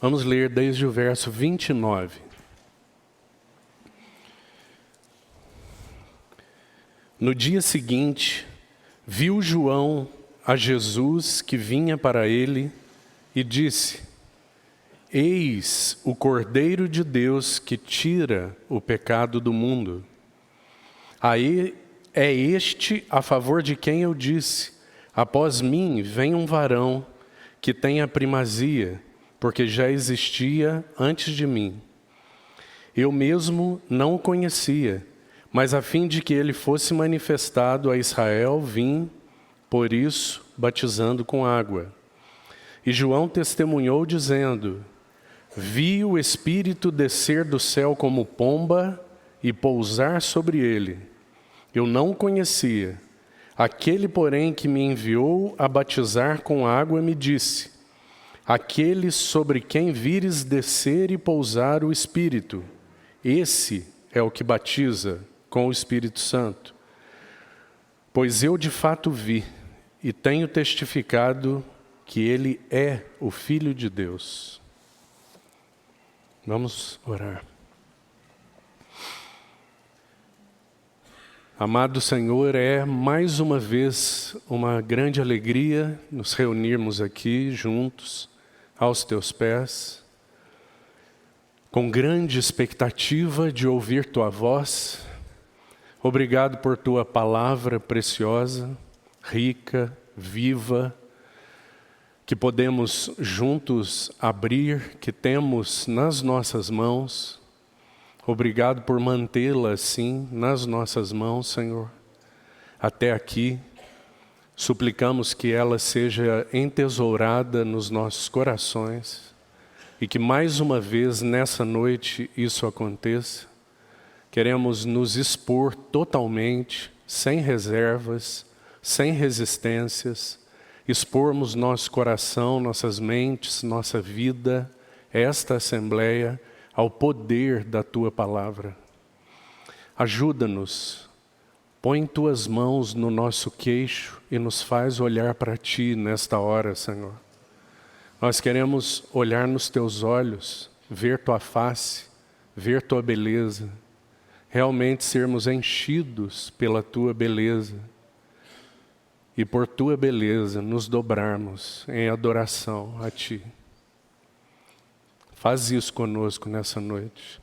Vamos ler desde o verso 29. No dia seguinte, viu João a Jesus que vinha para ele e disse: Eis o Cordeiro de Deus que tira o pecado do mundo. Aí é este a favor de quem eu disse: após mim vem um varão que tem a primazia, porque já existia antes de mim. Eu mesmo não o conhecia, mas a fim de que ele fosse manifestado a Israel, vim, por isso, batizando com água. E João testemunhou, dizendo: Vi o Espírito descer do céu como pomba e pousar sobre ele. Eu não o conhecia. Aquele, porém, que me enviou a batizar com água, me disse: Aquele sobre quem vires descer e pousar o Espírito, esse é o que batiza com o Espírito Santo. Pois eu de fato vi e tenho testificado que ele é o Filho de Deus. Vamos orar. Amado Senhor, é mais uma vez uma grande alegria nos reunirmos aqui juntos, aos teus pés, com grande expectativa de ouvir tua voz. Obrigado por tua palavra preciosa, rica, viva, que podemos juntos abrir, que temos nas nossas mãos. Obrigado por mantê-la assim nas nossas mãos, Senhor. Até aqui, suplicamos que ela seja entesourada nos nossos corações e que mais uma vez nessa noite isso aconteça. Queremos nos expor totalmente, sem reservas, sem resistências, expormos nosso coração, nossas mentes, nossa vida, esta Assembleia, ao poder da Tua Palavra. Ajuda-nos, põe Tuas mãos no nosso queixo e nos faz olhar para Ti nesta hora, Senhor. Nós queremos olhar nos Teus olhos, ver Tua face, ver Tua beleza, realmente sermos enchidos pela Tua beleza e por Tua beleza nos dobrarmos em adoração a Ti. Faz isso conosco nessa noite.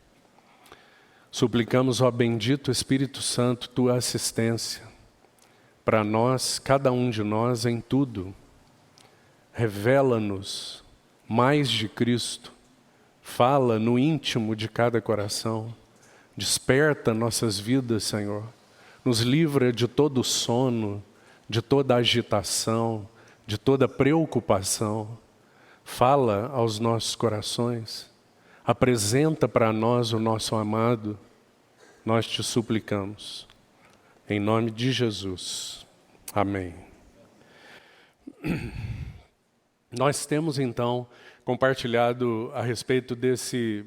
Suplicamos, ó bendito Espírito Santo, Tua assistência para nós, cada um de nós, em tudo. Revela-nos mais de Cristo. Fala no íntimo de cada coração. Desperta nossas vidas, Senhor. Nos livra de todo sono, de toda agitação, de toda preocupação. Fala aos nossos corações. Apresenta para nós o nosso amado. Nós te suplicamos. Em nome de Jesus. Amém. Nós temos então compartilhado a respeito desse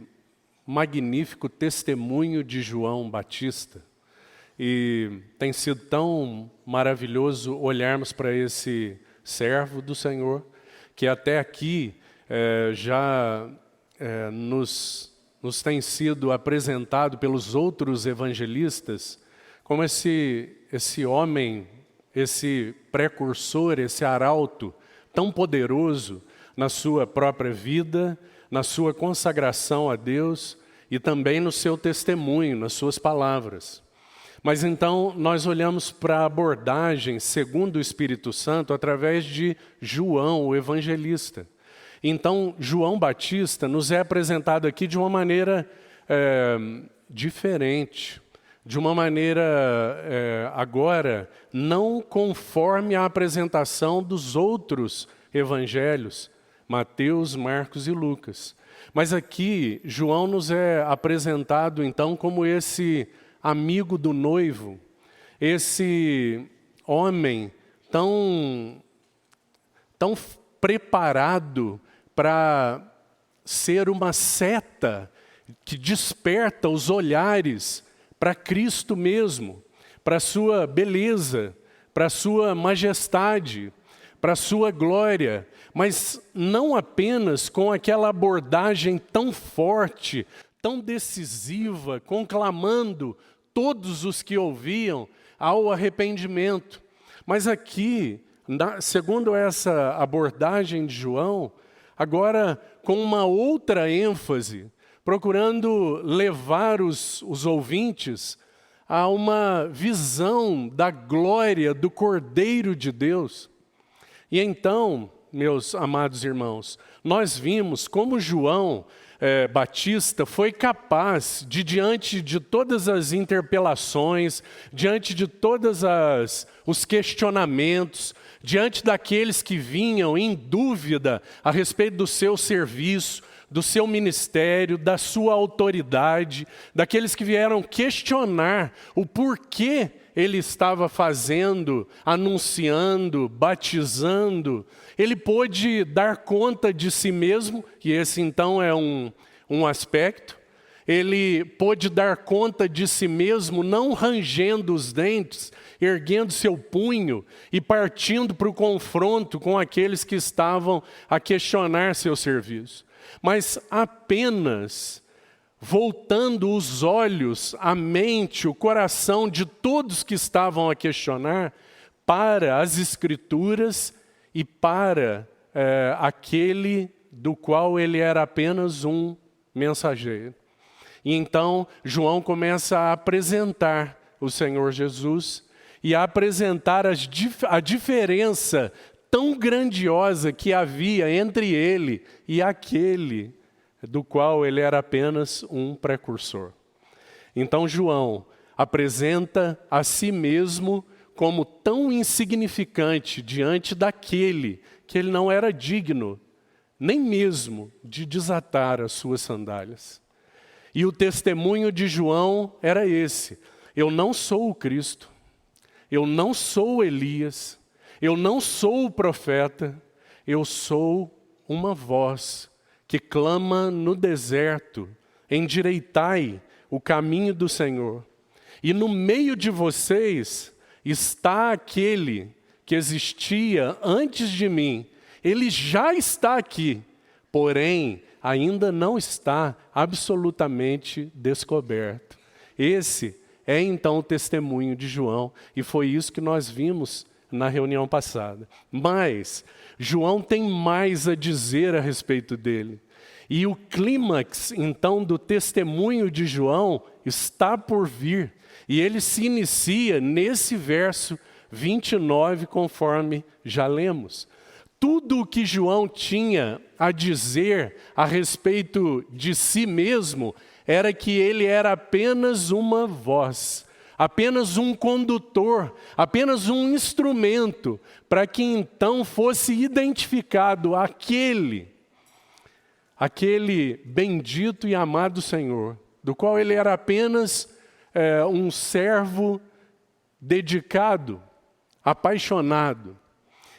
magnífico testemunho de João Batista. E tem sido tão maravilhoso olharmos para esse servo do Senhor, que até aqui nos tem sido apresentado pelos outros evangelistas como esse homem, esse precursor, esse arauto tão poderoso na sua própria vida, na sua consagração a Deus e também no seu testemunho, nas suas palavras. Mas então nós olhamos para a abordagem segundo o Espírito Santo através de João, o evangelista. Então João Batista nos é apresentado aqui de uma maneira diferente, de uma maneira agora não conforme a apresentação dos outros evangelhos, Mateus, Marcos e Lucas. Mas aqui João nos é apresentado então como esse amigo do noivo, esse homem tão preparado para ser uma seta que desperta os olhares para Cristo mesmo, para a sua beleza, para a sua majestade, para a sua glória, mas não apenas com aquela abordagem tão forte, tão decisiva, conclamando todos os que ouviam ao arrependimento. Mas aqui, segundo essa abordagem de João, agora com uma outra ênfase, procurando levar os ouvintes a uma visão da glória do Cordeiro de Deus. E então, meus amados irmãos, nós vimos como João Batista foi capaz de, diante de todas as interpelações, diante de todos os questionamentos, diante daqueles que vinham em dúvida a respeito do seu serviço, do seu ministério, da sua autoridade, daqueles que vieram questionar o porquê ele estava fazendo, anunciando, batizando, ele pôde dar conta de si mesmo, e esse então é um aspecto. Ele pôde dar conta de si mesmo, não rangendo os dentes, erguendo seu punho e partindo para o confronto com aqueles que estavam a questionar seu serviço, mas apenas voltando os olhos, a mente, o coração de todos que estavam a questionar para as Escrituras e para aquele do qual ele era apenas um mensageiro. E então João começa a apresentar o Senhor Jesus e a apresentar a diferença tão grandiosa que havia entre ele e aquele do qual ele era apenas um precursor. Então João apresenta a si mesmo como tão insignificante diante daquele que ele não era digno, nem mesmo de desatar as suas sandálias. E o testemunho de João era esse: eu não sou o Cristo, eu não sou Elias, eu não sou o profeta, eu sou uma voz que clama no deserto, endireitai o caminho do Senhor. E no meio de vocês está aquele que existia antes de mim. Ele já está aqui, porém ainda não está absolutamente descoberto. Esse é então o testemunho de João, e foi isso que nós vimos na reunião passada. Mas João tem mais a dizer a respeito dele. E o clímax, então, do testemunho de João está por vir. E ele se inicia nesse verso 29, conforme já lemos. Tudo o que João tinha a dizer a respeito de si mesmo era que ele era apenas uma voz, apenas um condutor, apenas um instrumento, para que então fosse identificado aquele bendito e amado Senhor, do qual ele era apenas um servo dedicado, apaixonado.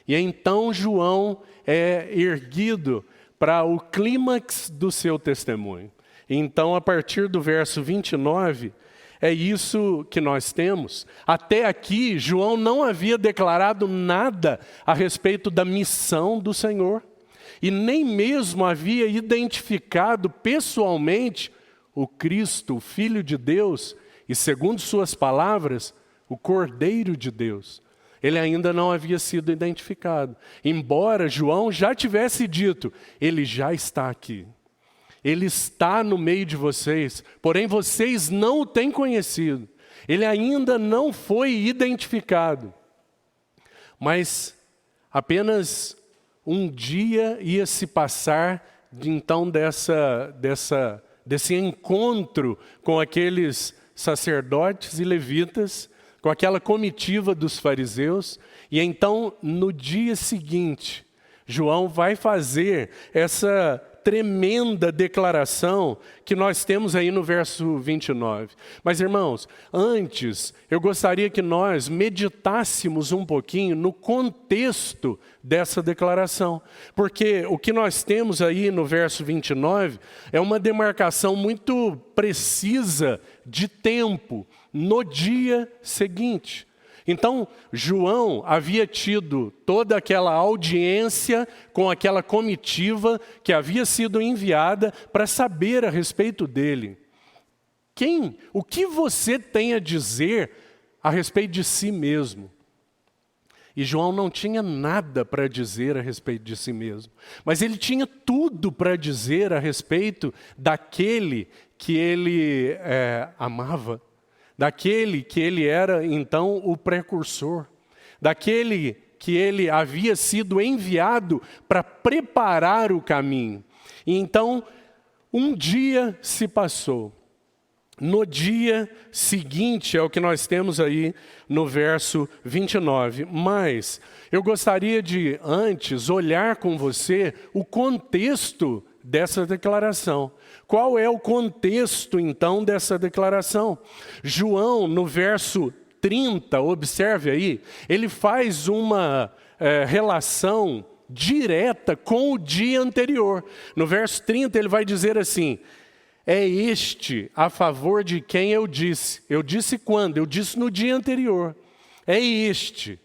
E então João é erguido para o clímax do seu testemunho. Então, a partir do verso 29, é isso que nós temos. Até aqui, João não havia declarado nada a respeito da missão do Senhor, e nem mesmo havia identificado pessoalmente o Cristo, o Filho de Deus, e segundo suas palavras, o Cordeiro de Deus. Ele ainda não havia sido identificado. Embora João já tivesse dito, ele já está aqui. Ele está no meio de vocês, porém vocês não o têm conhecido. Ele ainda não foi identificado. Mas apenas um dia ia se passar, então, desse encontro com aqueles sacerdotes e levitas, com aquela comitiva dos fariseus, e então, no dia seguinte, João vai fazer essa tremenda declaração que nós temos aí no verso 29. Mas, irmãos, antes, eu gostaria que nós meditássemos um pouquinho no contexto dessa declaração, porque o que nós temos aí no verso 29 é uma demarcação muito precisa de tempo, no dia seguinte. Então, João havia tido toda aquela audiência com aquela comitiva que havia sido enviada para saber a respeito dele. O que você tem a dizer a respeito de si mesmo? E João não tinha nada para dizer a respeito de si mesmo, mas ele tinha tudo para dizer a respeito daquele que ele amava, daquele que ele era então o precursor, daquele que ele havia sido enviado para preparar o caminho. E então, um dia se passou. No dia seguinte, é o que nós temos aí no verso 29. Mas eu gostaria de, antes, olhar com você o contexto dessa declaração. Qual é o contexto, então, dessa declaração? João, no verso 30, observe aí, ele faz uma relação direta com o dia anterior. No verso 30, ele vai dizer assim: é este a favor de quem eu disse. Eu disse quando? Eu disse no dia anterior. É este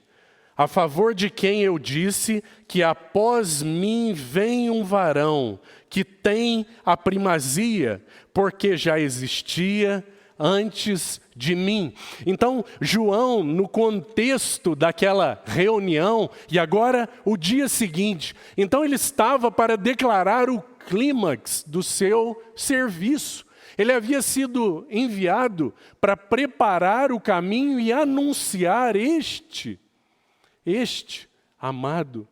a favor de quem eu disse que após mim vem um varão que tem a primazia, porque já existia antes de mim. Então, João, no contexto daquela reunião, e agora o dia seguinte, então ele estava para declarar o clímax do seu serviço. Ele havia sido enviado para preparar o caminho e anunciar este amado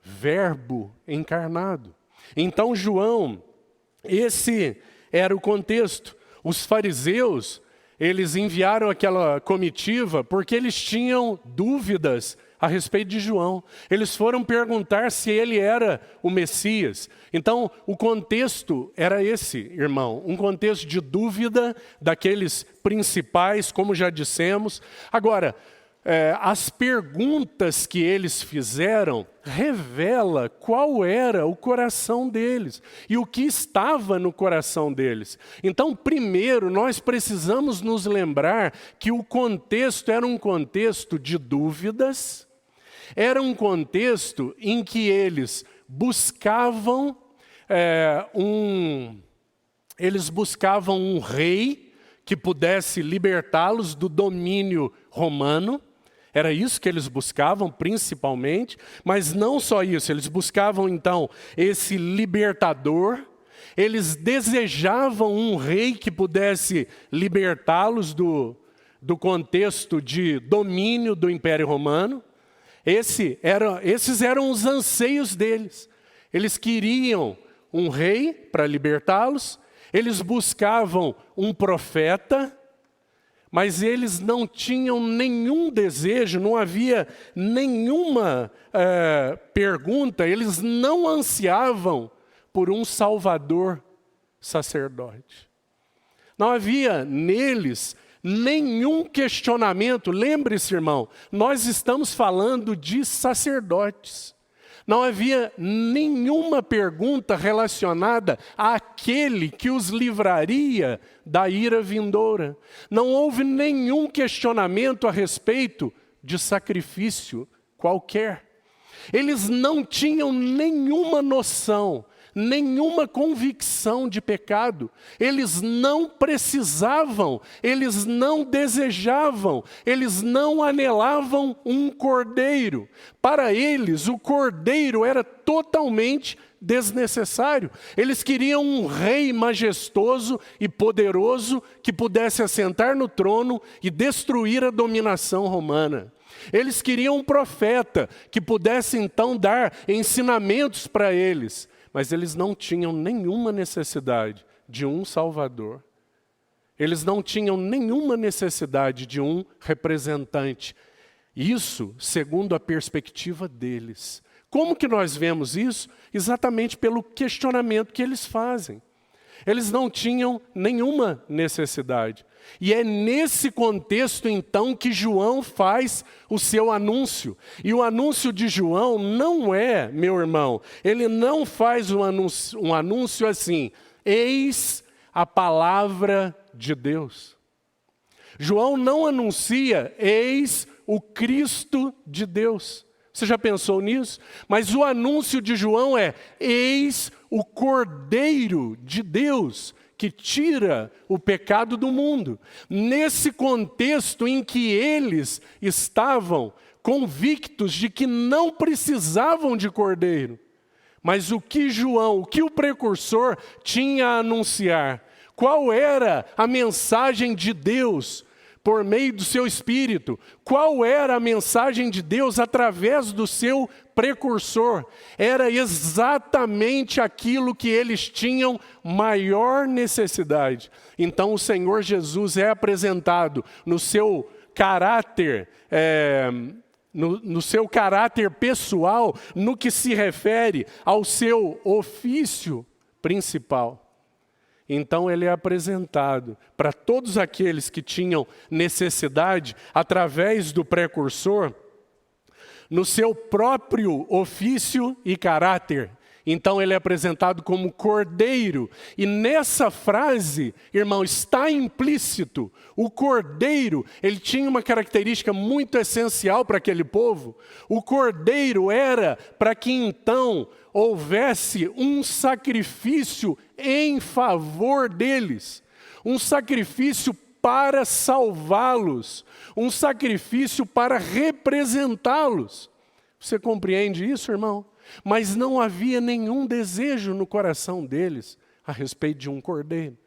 Verbo encarnado. Então, João, esse era o contexto. Os fariseus, eles enviaram aquela comitiva porque eles tinham dúvidas a respeito de João. Eles foram perguntar se ele era o Messias. Então, o contexto era esse, irmão, um contexto de dúvida daqueles principais, como já dissemos. Agora, as perguntas que eles fizeram revela qual era o coração deles e o que estava no coração deles. Então, primeiro, nós precisamos nos lembrar que o contexto era um contexto de dúvidas, era um contexto em que eles buscavam um rei que pudesse libertá-los do domínio romano. Era isso que eles buscavam principalmente, mas não só isso, eles buscavam então esse libertador, eles desejavam um rei que pudesse libertá-los do contexto de domínio do Império Romano. Esses eram os anseios deles. Eles queriam um rei para libertá-los, eles buscavam um profeta, mas eles não tinham nenhum desejo, não havia nenhuma pergunta, eles não ansiavam por um salvador sacerdote. Não havia neles nenhum questionamento. Lembre-se, irmão, nós estamos falando de sacerdotes. Não havia nenhuma pergunta relacionada àquele que os livraria da ira vindoura. Não houve nenhum questionamento a respeito de sacrifício qualquer. Eles não tinham nenhuma noção, nenhuma convicção de pecado. Eles não precisavam, eles não desejavam, eles não anelavam um cordeiro. Para eles, o cordeiro era totalmente desnecessário. Eles queriam um rei majestoso e poderoso que pudesse assentar no trono e destruir a dominação romana. Eles queriam um profeta que pudesse então dar ensinamentos para eles. Mas eles não tinham nenhuma necessidade de um Salvador. Eles não tinham nenhuma necessidade de um representante. Isso segundo a perspectiva deles. Como que nós vemos isso? Exatamente pelo questionamento que eles fazem. Eles não tinham nenhuma necessidade. E é nesse contexto, então, que João faz o seu anúncio. E o anúncio de João não é, meu irmão, ele não faz um anúncio assim: eis a palavra de Deus. João não anuncia, eis o Cristo de Deus. Você já pensou nisso? Mas o anúncio de João é, eis o Cordeiro de Deus, que tira o pecado do mundo. Nesse contexto em que eles estavam convictos de que não precisavam de cordeiro, mas o que João, o que o precursor tinha a anunciar, qual era a mensagem de Deus por meio do seu Espírito, qual era a mensagem de Deus através do seu precursor, era exatamente aquilo que eles tinham maior necessidade. Então o Senhor Jesus é apresentado no seu caráter, no seu caráter pessoal, no que se refere ao seu ofício principal. Então ele é apresentado para todos aqueles que tinham necessidade, através do precursor, no seu próprio ofício e caráter. Então ele é apresentado como cordeiro. E nessa frase, irmão, está implícito. O cordeiro, ele tinha uma característica muito essencial para aquele povo. O cordeiro era para que então houvesse um sacrifício em favor deles. Um sacrifício para salvá-los. Um sacrifício para representá-los. Você compreende isso, irmão? Mas não havia nenhum desejo no coração deles a respeito de um cordeiro.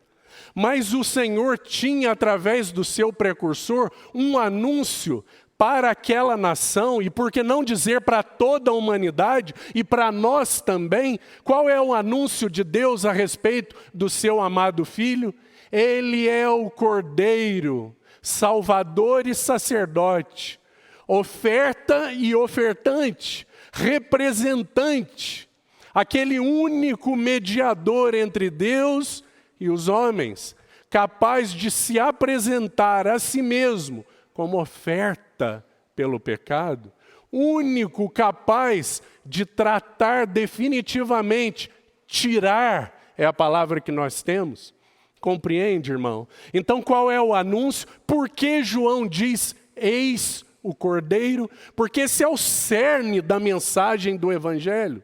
Mas o Senhor tinha, através do seu precursor, um anúncio para aquela nação, e por que não dizer para toda a humanidade, e para nós também. Qual é o anúncio de Deus a respeito do seu amado Filho? Ele é o Cordeiro, Salvador e sacerdote, oferta e ofertante, representante, aquele único mediador entre Deus e os homens, capaz de se apresentar a si mesmo como oferta pelo pecado, único capaz de tratar definitivamente, tirar é a palavra que nós temos. Compreende, irmão? Então qual é o anúncio? Por que João diz, eis o Cordeiro? Porque esse é o cerne da mensagem do Evangelho.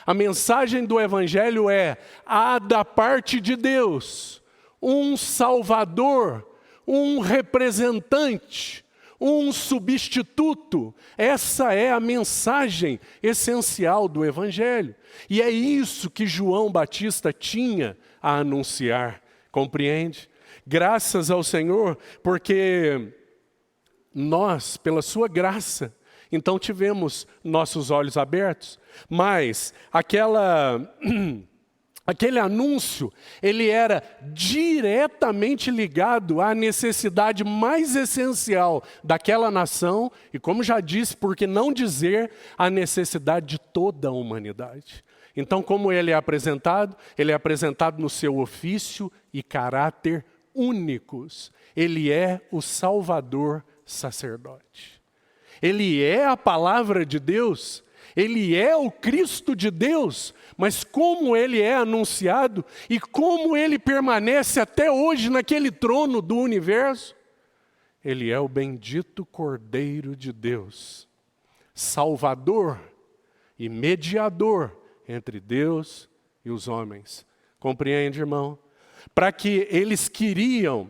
A mensagem do Evangelho é, há da parte de Deus um Salvador, um representante, um substituto. Essa é a mensagem essencial do Evangelho. E é isso que João Batista tinha a anunciar. Compreende? Graças ao Senhor, porque nós, pela sua graça, então tivemos nossos olhos abertos, mas aquele anúncio, ele era diretamente ligado à necessidade mais essencial daquela nação, e como já disse, por que não dizer a necessidade de toda a humanidade. Então, como ele é apresentado? Ele é apresentado no seu ofício e caráter únicos. Ele é o Salvador sacerdote. Ele é a palavra de Deus. Ele é o Cristo de Deus. Mas como ele é anunciado e como ele permanece até hoje naquele trono do universo? Ele é o bendito Cordeiro de Deus, Salvador e mediador entre Deus e os homens. Compreende, irmão? Para que eles queriam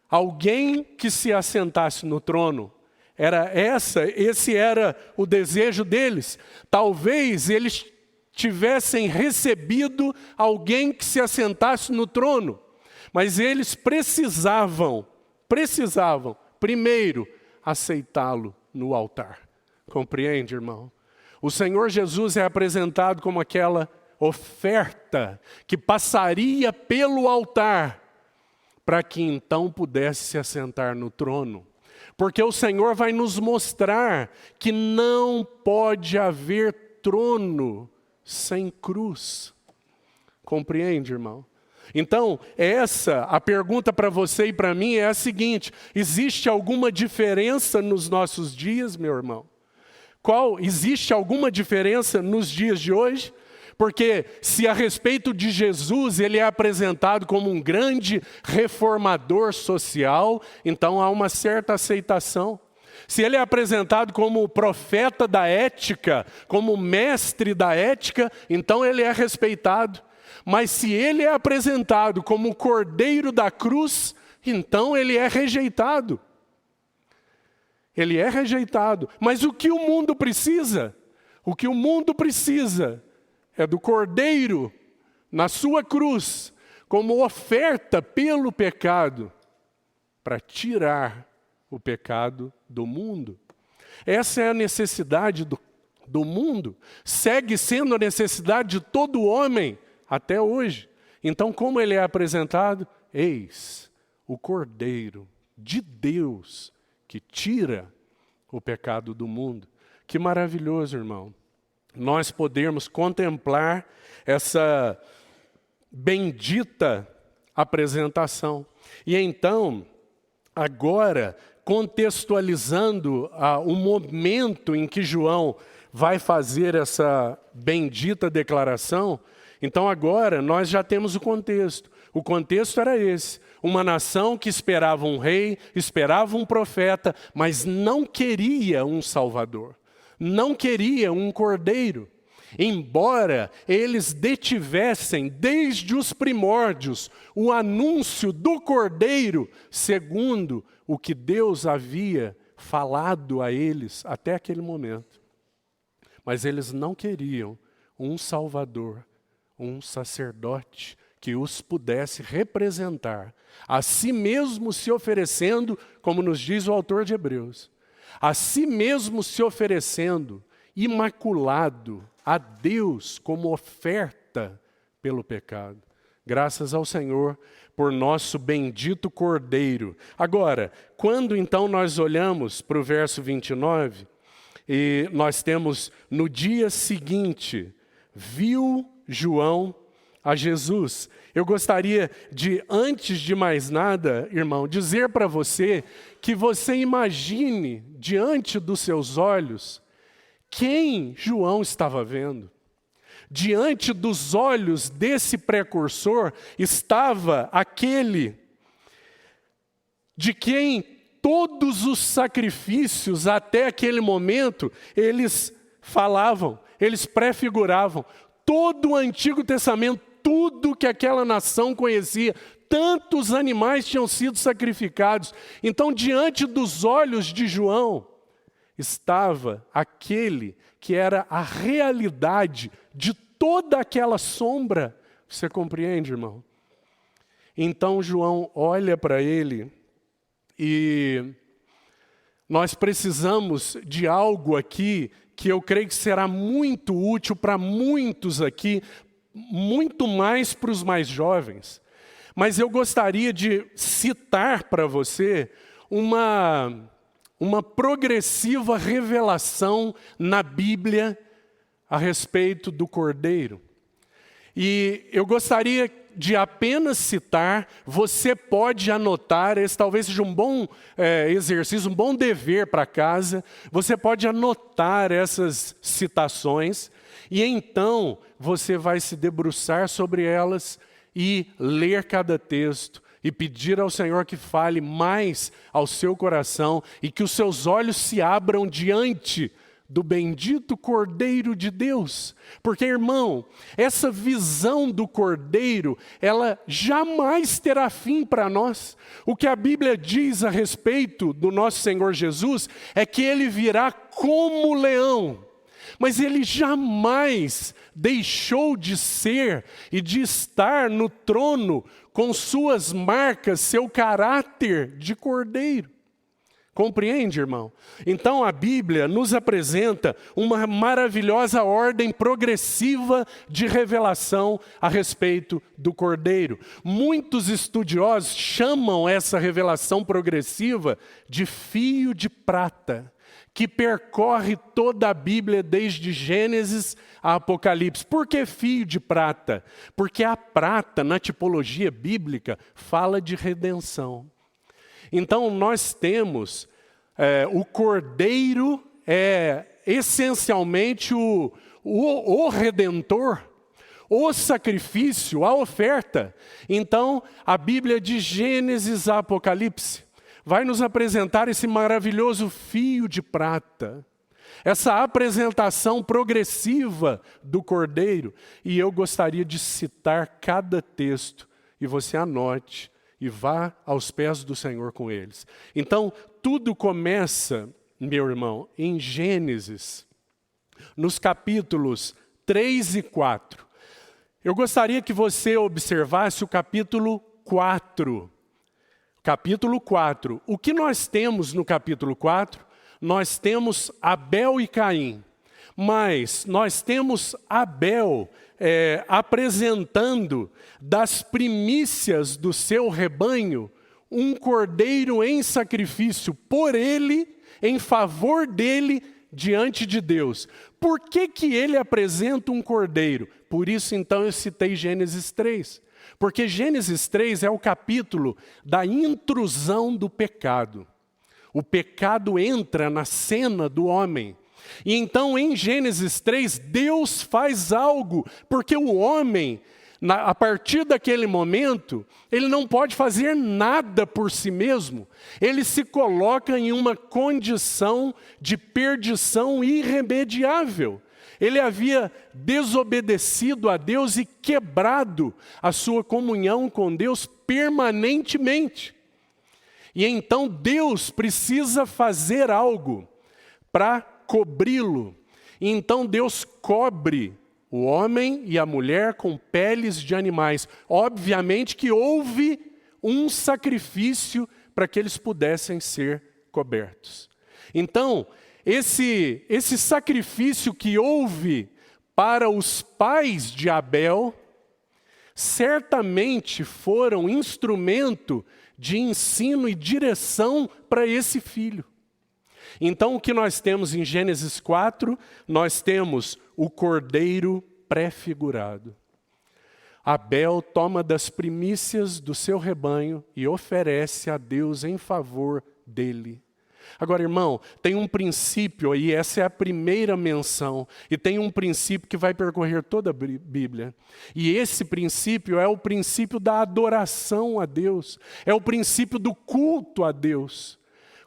alguém que se assentasse no trono. Esse era o desejo deles. Talvez eles tivessem recebido alguém que se assentasse no trono, mas eles precisavam primeiro aceitá-lo no altar. Compreende, irmão? O Senhor Jesus é apresentado como aquela oferta que passaria pelo altar para que então pudesse se assentar no trono. Porque o Senhor vai nos mostrar que não pode haver trono sem cruz. Compreende, irmão? Então, a pergunta para você e para mim é a seguinte: existe alguma diferença nos nossos dias, meu irmão? Existe alguma diferença nos dias de hoje? Porque se a respeito de Jesus ele é apresentado como um grande reformador social, então há uma certa aceitação. Se ele é apresentado como profeta da ética, como mestre da ética, então ele é respeitado. Mas se ele é apresentado como o cordeiro da cruz, então ele é rejeitado. Ele é rejeitado. Mas o que o mundo precisa? O que o mundo precisa é do cordeiro na sua cruz, como oferta pelo pecado, para tirar o pecado do mundo. Essa é a necessidade do mundo. Segue sendo a necessidade de todo homem até hoje. Então, como ele é apresentado? Eis o Cordeiro de Deus que tira o pecado do mundo. Que maravilhoso, irmão. Nós podemos contemplar essa bendita apresentação. E então, agora, contextualizando o momento em que João vai fazer essa bendita declaração, então agora nós já temos o contexto. O contexto era esse: uma nação que esperava um rei, esperava um profeta, mas não queria um salvador, não queria um cordeiro. Embora eles detivessem desde os primórdios o anúncio do cordeiro, segundo o que Deus havia falado a eles até aquele momento. Mas eles não queriam um salvador, um sacerdote que os pudesse representar, a si mesmo se oferecendo, como nos diz o autor de Hebreus, a si mesmo se oferecendo, imaculado a Deus como oferta pelo pecado. Graças ao Senhor por nosso bendito Cordeiro. Agora, quando então nós olhamos para o verso 29, e nós temos no dia seguinte, viu João a Jesus. Eu gostaria de, antes de mais nada, irmão, dizer para você que você imagine diante dos seus olhos quem João estava vendo. Diante dos olhos desse precursor estava aquele de quem todos os sacrifícios até aquele momento eles falavam, eles prefiguravam. Todo o Antigo Testamento, tudo que aquela nação conhecia, tantos animais tinham sido sacrificados. Então, diante dos olhos de João, estava aquele que era a realidade de toda aquela sombra. Você compreende, irmão? Então, João olha para ele e nós precisamos de algo aqui que eu creio que será muito útil para muitos aqui, muito mais para os mais jovens. Mas eu gostaria de citar para você uma progressiva revelação na Bíblia a respeito do Cordeiro. E eu gostaria de apenas citar, você pode anotar, esse talvez seja um bom exercício, um bom dever para casa, você pode anotar essas citações, e então você vai se debruçar sobre elas e ler cada texto, e pedir ao Senhor que fale mais ao seu coração, e que os seus olhos se abram diante do bendito Cordeiro de Deus. Porque, irmão, essa visão do Cordeiro, ela jamais terá fim para nós. O que a Bíblia diz a respeito do nosso Senhor Jesus é que ele virá como leão. Mas ele jamais deixou de ser e de estar no trono com suas marcas, seu caráter de cordeiro. Compreende, irmão? Então a Bíblia nos apresenta uma maravilhosa ordem progressiva de revelação a respeito do Cordeiro. Muitos estudiosos chamam essa revelação progressiva de fio de prata, que percorre toda a Bíblia desde Gênesis a Apocalipse. Por que fio de prata? Porque a prata, na tipologia bíblica, fala de redenção. Então nós temos, o Cordeiro é essencialmente o Redentor, o sacrifício, a oferta. Então, a Bíblia de Gênesis a Apocalipse vai nos apresentar esse maravilhoso fio de prata, essa apresentação progressiva do Cordeiro. E eu gostaria de citar cada texto, e você anote e vá aos pés do Senhor com eles. Então, tudo começa, meu irmão, em Gênesis, nos capítulos 3 e 4. Eu gostaria que você observasse o capítulo 4. Capítulo 4. O que nós temos no capítulo 4? Nós temos Abel e Caim. Mas nós temos Abel apresentando das primícias do seu rebanho um cordeiro em sacrifício por ele, em favor dele, diante de Deus. Por que que ele apresenta um cordeiro? Por isso, então, eu citei Gênesis 3. Porque Gênesis 3 é o capítulo da intrusão do pecado. O pecado entra na cena do homem. E então, em Gênesis 3, Deus faz algo, porque o homem, a partir daquele momento, ele não pode fazer nada por si mesmo. Ele se coloca em uma condição de perdição irremediável. Ele havia desobedecido a Deus e quebrado a sua comunhão com Deus permanentemente. E então Deus precisa fazer algo para cobri-lo. E então Deus cobre o homem e a mulher com peles de animais. Obviamente que houve um sacrifício para que eles pudessem ser cobertos. Então, esse sacrifício que houve para os pais de Abel, certamente foram instrumento de ensino e direção para esse filho. Então, o que nós temos em Gênesis 4, nós temos o cordeiro prefigurado. Abel toma das primícias do seu rebanho e oferece a Deus em favor dele. Agora, irmão, tem um princípio aí, essa é a primeira menção, e tem um princípio que vai percorrer toda a Bíblia. E esse princípio é o princípio da adoração a Deus, é o princípio do culto a Deus.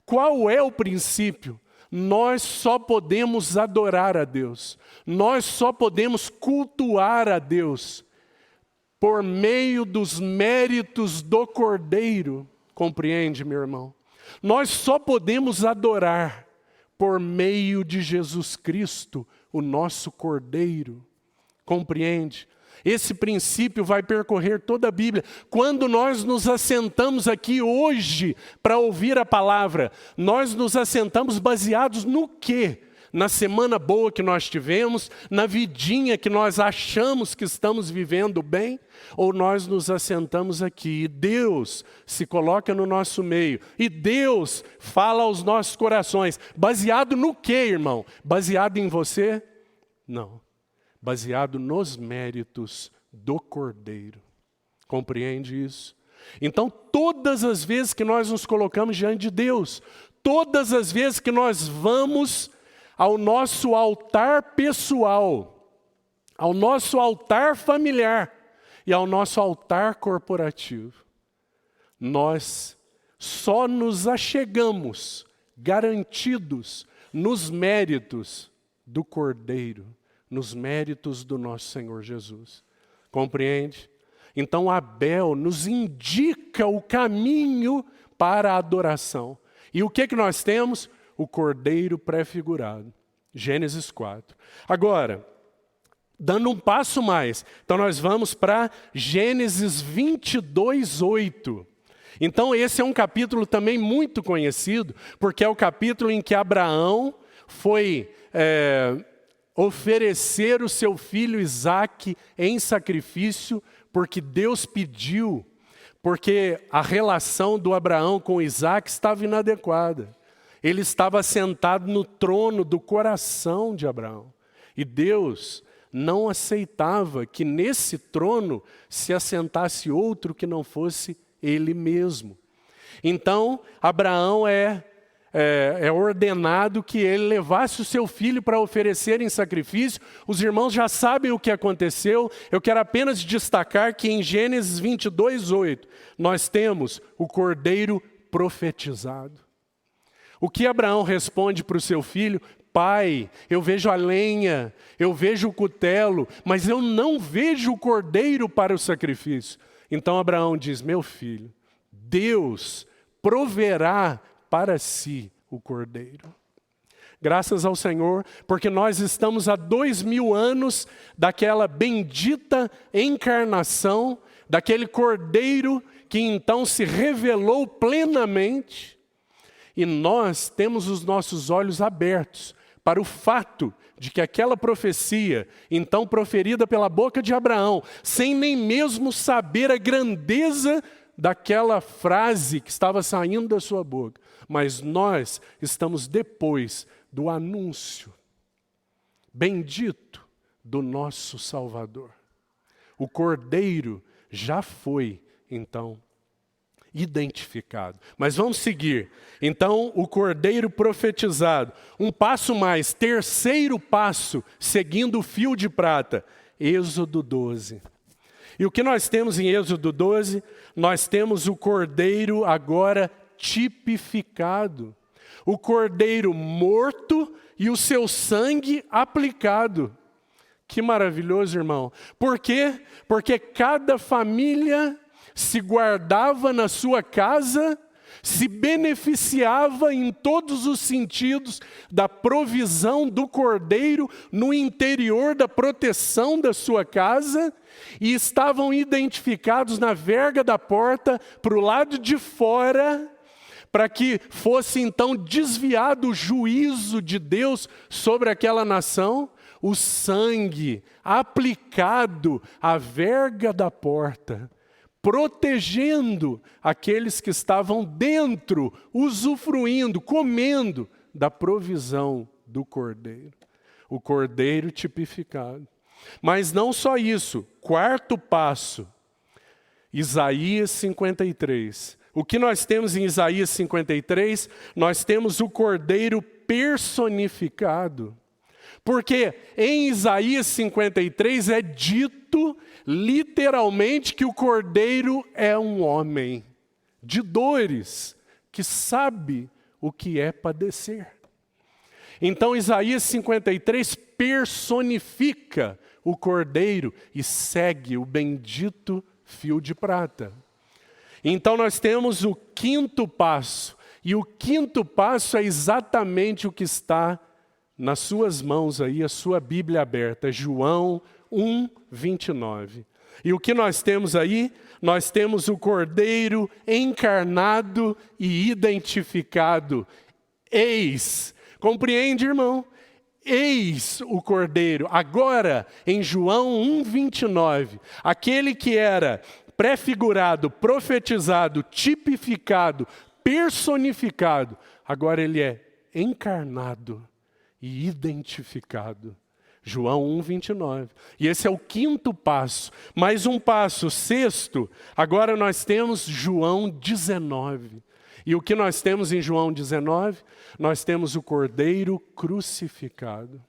Qual é o princípio? Nós só podemos adorar a Deus, nós só podemos cultuar a Deus por meio dos méritos do Cordeiro. Compreende, meu irmão? Nós só podemos adorar por meio de Jesus Cristo, o nosso Cordeiro. Compreende? Esse princípio vai percorrer toda a Bíblia. Quando nós nos assentamos aqui hoje para ouvir a palavra, nós nos assentamos baseados no quê? Na semana boa que nós tivemos, na vidinha que nós achamos que estamos vivendo bem, ou nós nos assentamos aqui e Deus se coloca no nosso meio, e Deus fala aos nossos corações, baseado no quê, irmão? Baseado em você? Não, baseado nos méritos do Cordeiro. Compreende isso? Então, todas as vezes que nós nos colocamos diante de Deus, todas as vezes que nós vamos ao nosso altar pessoal, ao nosso altar familiar e ao nosso altar corporativo, nós só nos achegamos garantidos nos méritos do Cordeiro, nos méritos do nosso Senhor Jesus. Compreende? Então Abel nos indica o caminho para a adoração. E o que nós temos? O cordeiro prefigurado. Gênesis 4. Agora, dando um passo mais, então nós vamos para Gênesis 22, 8. Então esse é um capítulo também muito conhecido, porque é o capítulo em que Abraão foi oferecer o seu filho Isaque em sacrifício, porque Deus pediu, porque a relação do Abraão com Isaque estava inadequada. Ele estava sentado no trono do coração de Abraão. E Deus não aceitava que nesse trono se assentasse outro que não fosse ele mesmo. Então, Abraão é é ordenado que ele levasse o seu filho para oferecer em sacrifício. Os irmãos já sabem o que aconteceu. Eu quero apenas destacar que em Gênesis 22:8, nós temos o cordeiro profetizado. O que Abraão responde para o seu filho? Pai, eu vejo a lenha, eu vejo o cutelo, mas eu não vejo o cordeiro para o sacrifício. Então Abraão diz, meu filho, Deus proverá para si o cordeiro. Graças ao Senhor, porque nós estamos há 2000 anos daquela bendita encarnação, daquele cordeiro que então se revelou plenamente, e nós temos os nossos olhos abertos para o fato de que aquela profecia, então proferida pela boca de Abraão, sem nem mesmo saber a grandeza daquela frase que estava saindo da sua boca, mas nós estamos depois do anúncio bendito do nosso Salvador. O Cordeiro já foi, então, identificado. Mas vamos seguir. Então, o Cordeiro profetizado. Um passo mais, terceiro passo, seguindo o fio de prata. Êxodo 12. E o que nós temos em Êxodo 12? Nós temos o Cordeiro agora tipificado. O Cordeiro morto e o seu sangue aplicado. Que maravilhoso, irmão. Por quê? Porque cada família se guardava na sua casa, se beneficiava em todos os sentidos da provisão do cordeiro no interior da proteção da sua casa, e estavam identificados na verga da porta para o lado de fora, para que fosse então desviado o juízo de Deus sobre aquela nação, o sangue aplicado à verga da porta, protegendo aqueles que estavam dentro, usufruindo, comendo da provisão do cordeiro. O cordeiro tipificado. Mas não só isso, quarto passo, Isaías 53. O que nós temos em Isaías 53? Nós temos o cordeiro personificado. Porque em Isaías 53 é dito literalmente que o cordeiro é um homem de dores, que sabe o que é padecer. Então Isaías 53 personifica o cordeiro e segue o bendito fio de prata. Então nós temos o quinto passo, e o quinto passo é exatamente o que está nas suas mãos aí, a sua Bíblia aberta, João 1:29. E o que nós temos aí? Nós temos o Cordeiro encarnado e identificado. Eis, compreende, irmão? Eis o Cordeiro. Agora, em João 1:29, aquele que era prefigurado, profetizado, tipificado, personificado, agora ele é encarnado e identificado. João 1:29. E esse é o quinto passo. Mais um passo, sexto. Agora nós temos João 19. E o que nós temos em João 19? Nós temos o Cordeiro crucificado.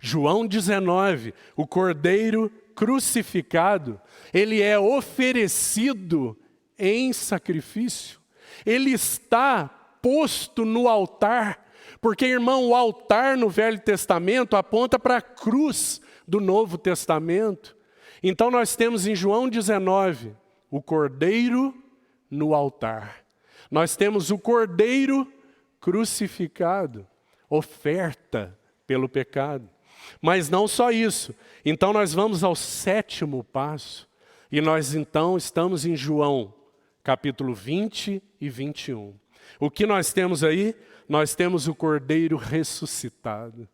João 19, o Cordeiro crucificado, ele é oferecido em sacrifício. Ele está posto no altar. Porque, irmão, o altar no Velho Testamento aponta para a cruz do Novo Testamento. Então nós temos em João 19, o Cordeiro no altar. Nós temos o Cordeiro crucificado, oferta pelo pecado. Mas não só isso. Então nós vamos ao sétimo passo. E nós então estamos em João, capítulo 20 e 21. O que nós temos aí? Nós temos o Cordeiro ressuscitado.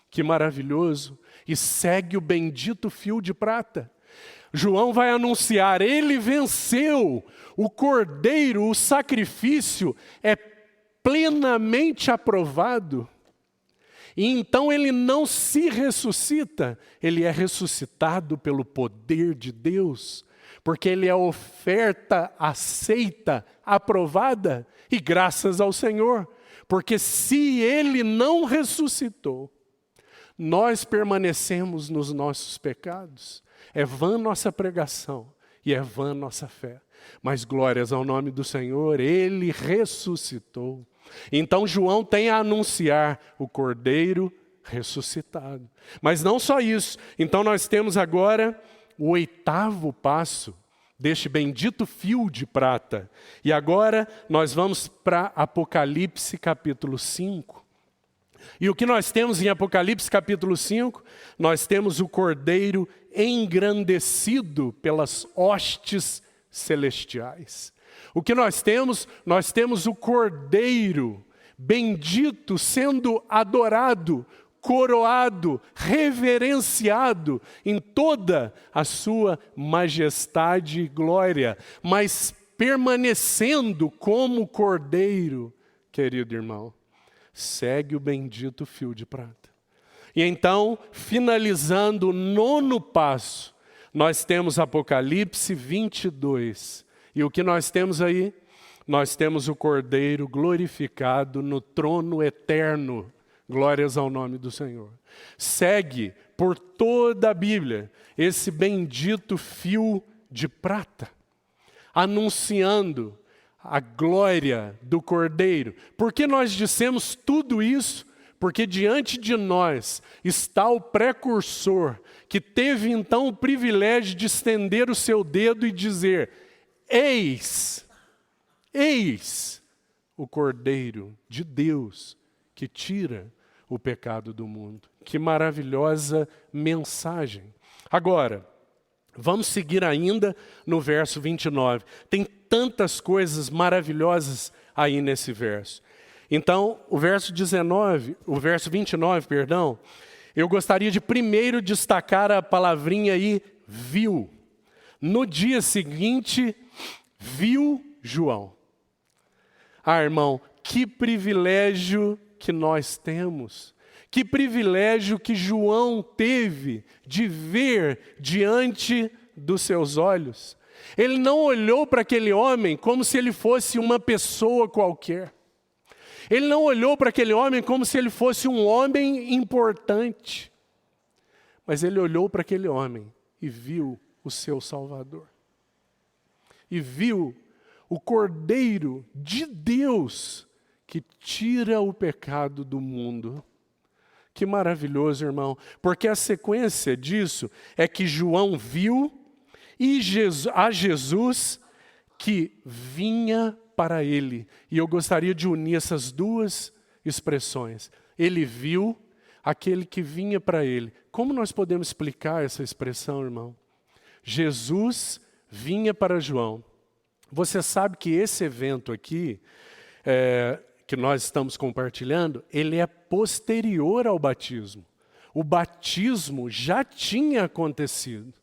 Que maravilhoso. E segue o bendito fio de prata. João vai anunciar, ele venceu. O Cordeiro, o sacrifício é plenamente aprovado. E então ele não se ressuscita, ele é ressuscitado pelo poder de Deus. Porque ele é oferta aceita, aprovada. E graças ao Senhor. Porque se ele não ressuscitou, nós permanecemos nos nossos pecados. É vã nossa pregação e é vã nossa fé. Mas glórias ao nome do Senhor, ele ressuscitou. Então João tem a anunciar o Cordeiro ressuscitado. Mas não só isso. Então nós temos agora o 8º passo deste bendito fio de prata. E agora nós vamos para Apocalipse capítulo 5. E o que nós temos em Apocalipse capítulo 5? Nós temos o Cordeiro engrandecido pelas hostes celestiais. O que nós temos? Nós temos o Cordeiro bendito sendo adorado, coroado, reverenciado em toda a sua majestade e glória, mas permanecendo como Cordeiro, querido irmão, segue o bendito fio de prata. E então, finalizando o 9º passo, nós temos Apocalipse 22. E o que nós temos aí? Nós temos o Cordeiro glorificado no trono eterno. Glórias ao nome do Senhor. Segue por toda a Bíblia esse bendito fio de prata, anunciando a glória do Cordeiro. Por que nós dissemos tudo isso? Porque diante de nós está o precursor, que teve então o privilégio de estender o seu dedo e dizer: eis o Cordeiro de Deus que tira o pecado do mundo. Que maravilhosa mensagem. Agora, vamos seguir ainda no verso 29. Tem tantas coisas maravilhosas aí nesse verso. Então, o verso 29, eu gostaria de primeiro destacar a palavrinha aí, viu. No dia seguinte, viu João. Ah, irmão, que privilégio que nós temos. Que privilégio que João teve de ver diante dos seus olhos. Ele não olhou para aquele homem como se ele fosse uma pessoa qualquer. Ele não olhou para aquele homem como se ele fosse um homem importante. Mas ele olhou para aquele homem e viu o seu Salvador. E viu o Cordeiro de Deus que tira o pecado do mundo. Que maravilhoso, irmão. Porque a sequência disso é que João viu a Jesus que vinha para ele. E eu gostaria de unir essas duas expressões. Ele viu aquele que vinha para ele. Como nós podemos explicar essa expressão, irmão? Jesus vinha para João. Você sabe que esse evento aqui, que nós estamos compartilhando, ele é posterior ao batismo. O batismo já tinha acontecido.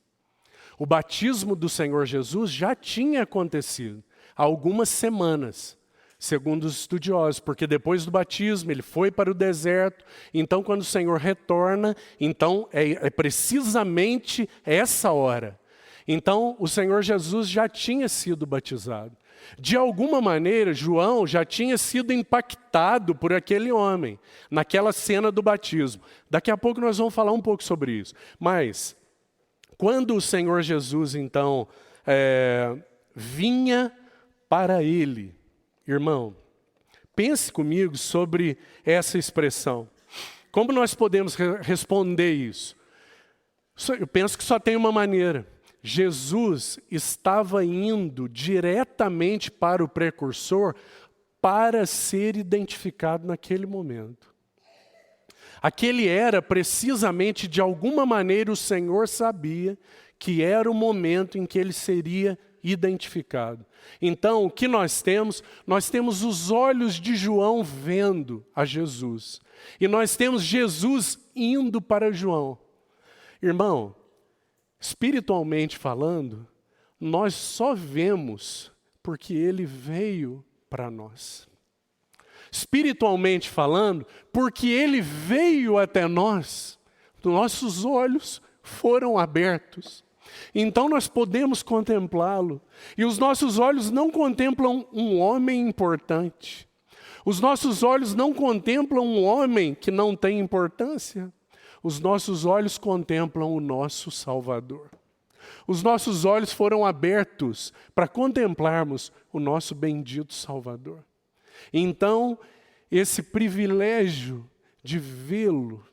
O batismo do Senhor Jesus já tinha acontecido há algumas semanas, segundo os estudiosos, porque depois do batismo ele foi para o deserto. Então, quando o Senhor retorna, então é precisamente essa hora. Então, o Senhor Jesus já tinha sido batizado. De alguma maneira, João já tinha sido impactado por aquele homem, naquela cena do batismo. Daqui a pouco nós vamos falar um pouco sobre isso. Mas, quando o Senhor Jesus, então, vinha para ele, irmão, pense comigo sobre essa expressão. Como nós podemos responder isso? Eu penso que só tem uma maneira. Jesus estava indo diretamente para o precursor para ser identificado naquele momento. Aquele era precisamente, de alguma maneira, o Senhor sabia que era o momento em que ele seria identificado. Então, o que nós temos? Nós temos os olhos de João vendo a Jesus. E nós temos Jesus indo para João. Irmão, espiritualmente falando, nós só vemos porque ele veio para nós. Espiritualmente falando, porque ele veio até nós, nossos olhos foram abertos. Então nós podemos contemplá-lo. E os nossos olhos não contemplam um homem importante. Os nossos olhos não contemplam um homem que não tem importância. Os nossos olhos contemplam o nosso Salvador. Os nossos olhos foram abertos para contemplarmos o nosso bendito Salvador. Então, esse privilégio de vê-lo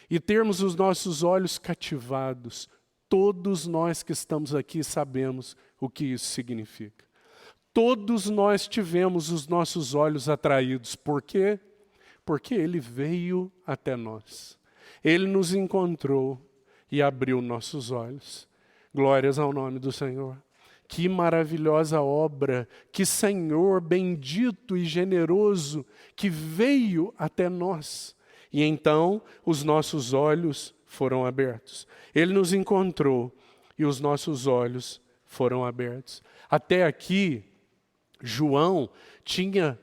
e termos os nossos olhos cativados, todos nós que estamos aqui sabemos o que isso significa. Todos nós tivemos os nossos olhos atraídos. Por quê? Porque Ele veio até nós. Ele nos encontrou e abriu nossos olhos. Glórias ao nome do Senhor. Que maravilhosa obra, que Senhor bendito e generoso que veio até nós. E então os nossos olhos foram abertos. Ele nos encontrou e os nossos olhos foram abertos. Até aqui, João tinha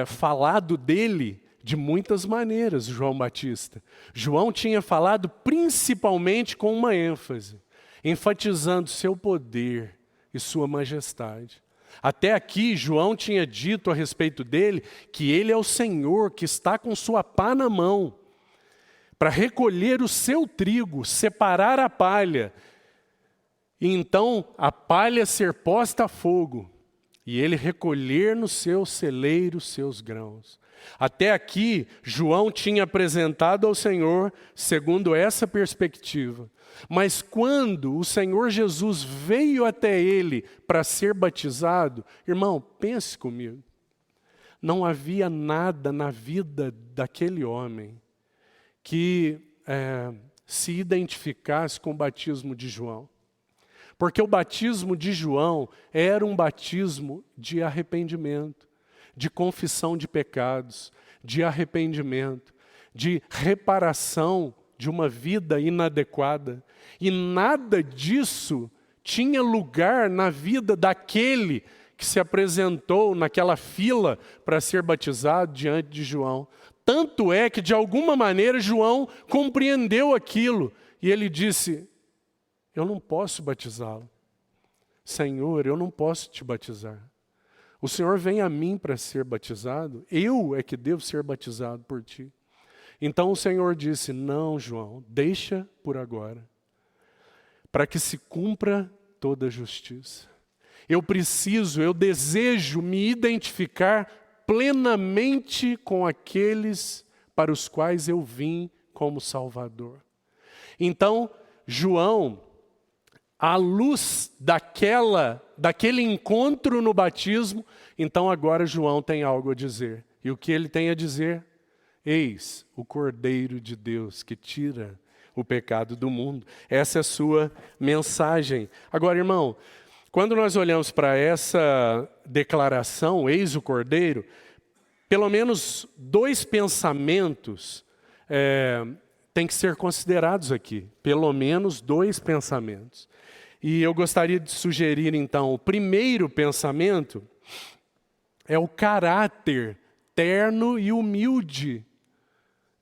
falado dele de muitas maneiras, João Batista. João tinha falado principalmente com uma ênfase, enfatizando seu poder e sua majestade. Até aqui, João tinha dito a respeito dele que ele é o Senhor que está com sua pá na mão para recolher o seu trigo, separar a palha, e então a palha ser posta a fogo, e ele recolher no seu celeiro os seus grãos. Até aqui, João tinha apresentado ao Senhor segundo essa perspectiva. Mas quando o Senhor Jesus veio até ele para ser batizado, irmão, pense comigo, não havia nada na vida daquele homem que se identificasse com o batismo de João. Porque o batismo de João era um batismo de arrependimento, de confissão de pecados, de arrependimento, de reparação de uma vida inadequada. E nada disso tinha lugar na vida daquele que se apresentou naquela fila para ser batizado diante de João. Tanto é que, de alguma maneira, João compreendeu aquilo. E ele disse, eu não posso batizá-lo. Senhor, eu não posso te batizar. O Senhor vem a mim para ser batizado. Eu é que devo ser batizado por ti. Então o Senhor disse, não, João, deixa por agora, para que se cumpra toda a justiça. Eu desejo me identificar plenamente com aqueles para os quais eu vim como Salvador. Então, João, à luz daquele encontro no batismo, então agora João tem algo a dizer. E o que ele tem a dizer? Eis o Cordeiro de Deus que tira o pecado do mundo. Essa é a sua mensagem. Agora, irmão, quando nós olhamos para essa declaração, eis o Cordeiro, pelo menos dois pensamentos têm que ser considerados aqui. Pelo menos dois pensamentos. E eu gostaria de sugerir, então, o primeiro pensamento é o caráter terno e humilde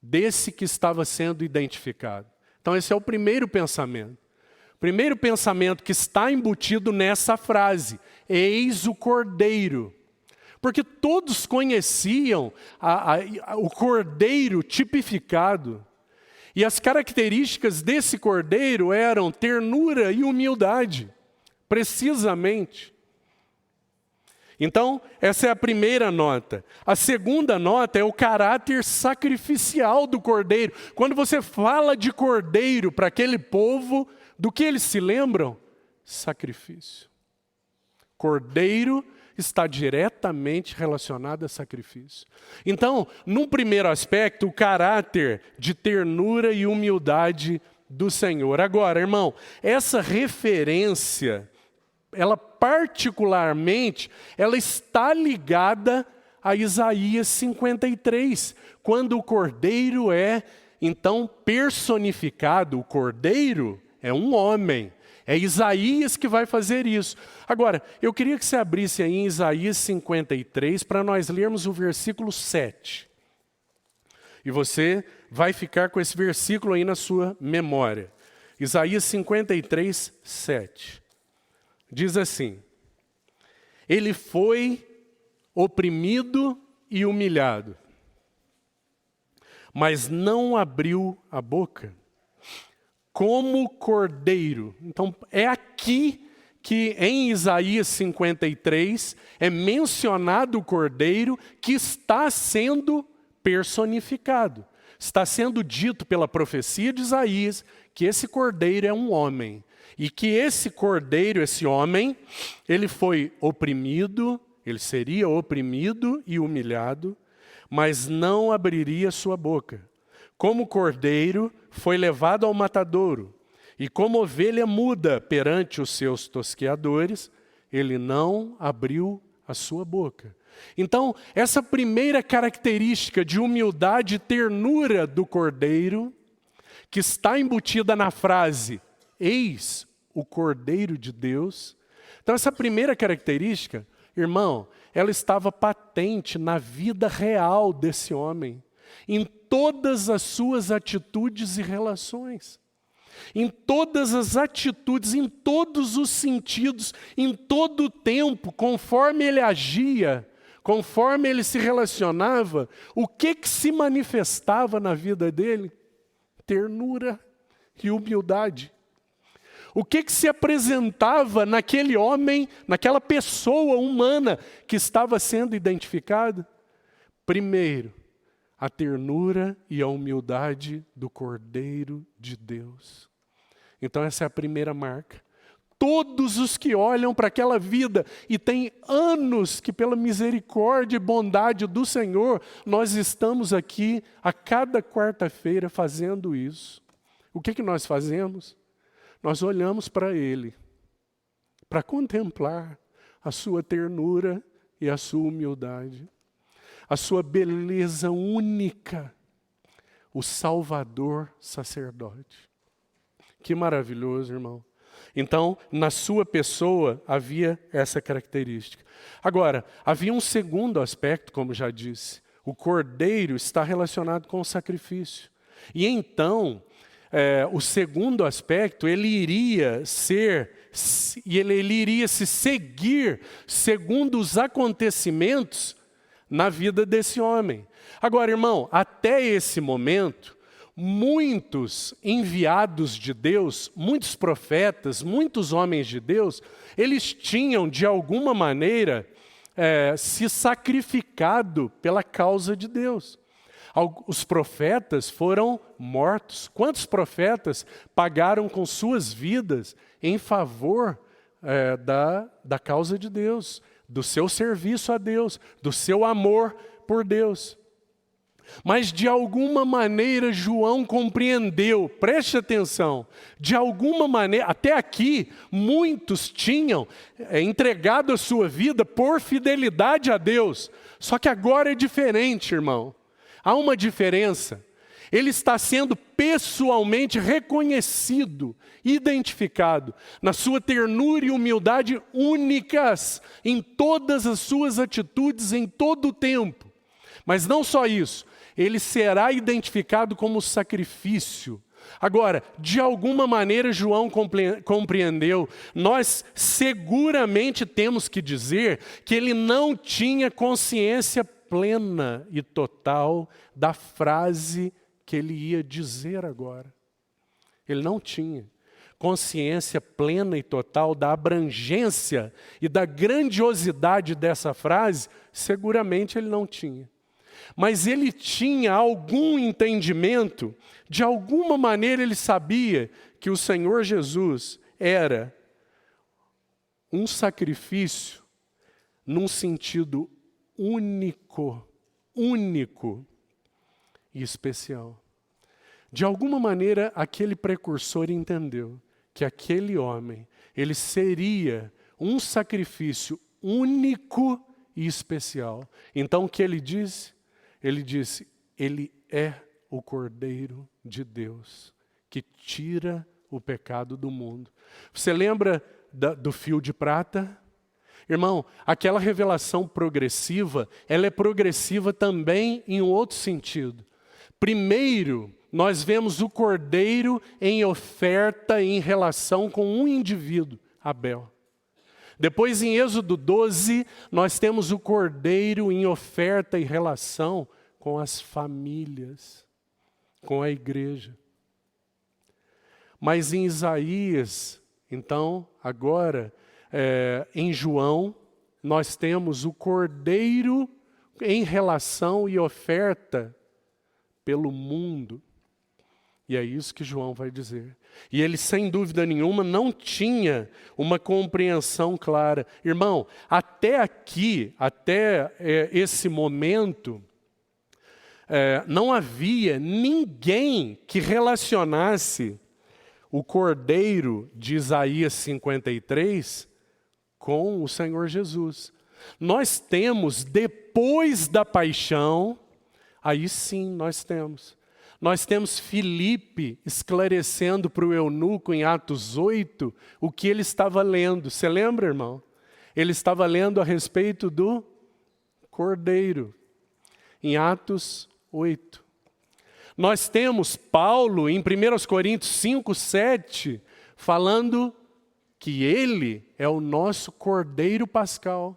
desse que estava sendo identificado. Então esse é o primeiro pensamento. O primeiro pensamento que está embutido nessa frase, eis o Cordeiro. Porque todos conheciam o Cordeiro tipificado. E as características desse Cordeiro eram ternura e humildade, precisamente. Então, essa é a primeira nota. A segunda nota é o caráter sacrificial do Cordeiro. Quando você fala de Cordeiro para aquele povo, do que eles se lembram? Sacrifício. Cordeiro está diretamente relacionado a sacrifício. Então, num primeiro aspecto, o caráter de ternura e humildade do Senhor. Agora, irmão, essa referência, ela particularmente, ela está ligada a Isaías 53, quando o Cordeiro é, então, personificado. O Cordeiro é um homem. É Isaías que vai fazer isso. Agora, eu queria que você abrisse aí em Isaías 53 para nós lermos o versículo 7. E você vai ficar com esse versículo aí na sua memória. Isaías 53, 7. Diz assim, ele foi oprimido e humilhado, mas não abriu a boca, como cordeiro. Então, é aqui que em Isaías 53 é mencionado o cordeiro que está sendo personificado. Está sendo dito pela profecia de Isaías que esse cordeiro é um homem. E que esse cordeiro, esse homem, ele foi oprimido, ele seria oprimido e humilhado, mas não abriria sua boca. Como cordeiro, foi levado ao matadouro, e como ovelha muda perante os seus tosqueadores, ele não abriu a sua boca. Então, essa primeira característica de humildade e ternura do cordeiro, que está embutida na frase, eis o Cordeiro de Deus. Então, essa primeira característica, irmão, ela estava patente na vida real desse homem, em todas as suas atitudes e relações. Em todas as atitudes, em todos os sentidos, em todo o tempo, conforme ele agia, conforme ele se relacionava, o que se manifestava na vida dele? Ternura e humildade. O que se apresentava naquele homem, naquela pessoa humana que estava sendo identificada? Primeiro, a ternura e a humildade do Cordeiro de Deus. Então essa é a primeira marca. Todos os que olham para aquela vida e tem anos que pela misericórdia e bondade do Senhor, nós estamos aqui a cada quarta-feira fazendo isso. O que nós fazemos? Nós olhamos para Ele, para contemplar a sua ternura e a sua humildade, a sua beleza única, o Salvador sacerdote. Que maravilhoso, irmão. Então, na sua pessoa havia essa característica. Agora, havia um segundo aspecto, como já disse. O cordeiro está relacionado com o sacrifício. E então, o segundo aspecto, ele iria se seguir segundo os acontecimentos na vida desse homem. Agora, irmão, até esse momento, muitos enviados de Deus, muitos profetas, muitos homens de Deus, eles tinham, de alguma maneira, se sacrificado pela causa de Deus. Os profetas foram mortos. Quantos profetas pagaram com suas vidas em favor da causa de Deus, do seu serviço a Deus, do seu amor por Deus? Mas de alguma maneira João compreendeu, preste atenção, de alguma maneira, até aqui, muitos tinham entregado a sua vida por fidelidade a Deus. Só que agora é diferente, irmão. Há uma diferença. Ele está sendo pessoalmente reconhecido, identificado, na sua ternura e humildade únicas, em todas as suas atitudes, em todo o tempo. Mas não só isso. Ele será identificado como sacrifício. Agora, de alguma maneira João compreendeu, nós seguramente temos que dizer que ele não tinha consciência plena e total da frase que ele ia dizer agora. Ele não tinha consciência plena e total da abrangência e da grandiosidade dessa frase, seguramente ele não tinha. Mas ele tinha algum entendimento, de alguma maneira ele sabia que o Senhor Jesus era um sacrifício num sentido único e especial. De alguma maneira aquele precursor entendeu que aquele homem, ele seria um sacrifício único e especial. Então o que ele disse? Ele disse, ele é o Cordeiro de Deus, que tira o pecado do mundo. Você lembra do fio de prata? Irmão, aquela revelação progressiva, ela é progressiva também em um outro sentido. Primeiro, nós vemos o Cordeiro em oferta em relação com um indivíduo, Abel. Depois, em Êxodo 12, nós temos o cordeiro em oferta e relação com as famílias, com a igreja. Mas em Isaías, então, agora, em João, nós temos o cordeiro em relação e oferta pelo mundo. E é isso que João vai dizer. E ele, sem dúvida nenhuma, não tinha uma compreensão clara. Irmão, até aqui, esse momento, não havia ninguém que relacionasse o cordeiro de Isaías 53 com o Senhor Jesus. Nós temos, depois da paixão, aí sim nós temos. Nós temos Filipe esclarecendo para o eunuco em Atos 8 o que ele estava lendo. Você lembra, irmão? Ele estava lendo a respeito do cordeiro, em Atos 8. Nós temos Paulo em 1 Coríntios 5, 7, falando que ele é o nosso cordeiro pascal.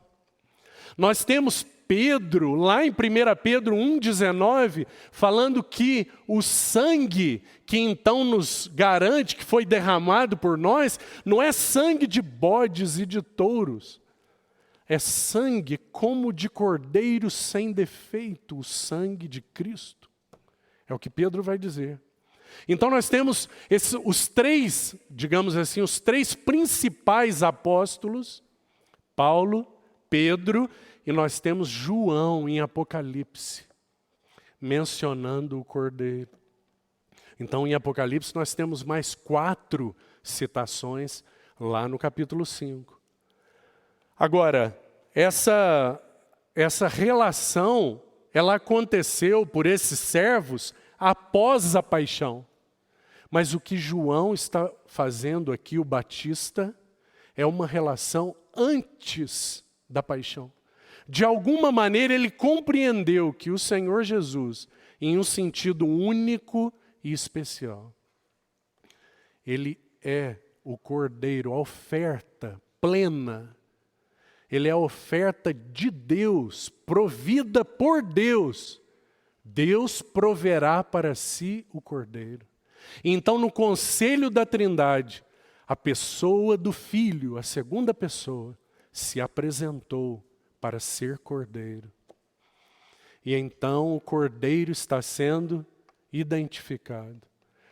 Nós temos Pedro, lá em 1 Pedro 1,19, falando que o sangue que então nos garante que foi derramado por nós, não é sangue de bodes e de touros, é sangue como de cordeiro sem defeito, o sangue de Cristo. É o que Pedro vai dizer. Então nós temos os três, digamos assim, os três principais apóstolos, Paulo, Pedro, e nós temos João em Apocalipse, mencionando o cordeiro. Então em Apocalipse nós temos mais 4 citações lá no capítulo 5. Agora, essa relação, ela aconteceu por esses servos após a paixão. Mas o que João está fazendo aqui, o Batista, é uma relação antes da paixão. De alguma maneira ele compreendeu que o Senhor Jesus, em um sentido único e especial, ele é o cordeiro, a oferta plena. Ele é a oferta de Deus, provida por Deus. Deus proverá para si o cordeiro. Então, no conselho da Trindade, a pessoa do Filho, a segunda pessoa, se apresentou para ser cordeiro. E então o cordeiro está sendo identificado.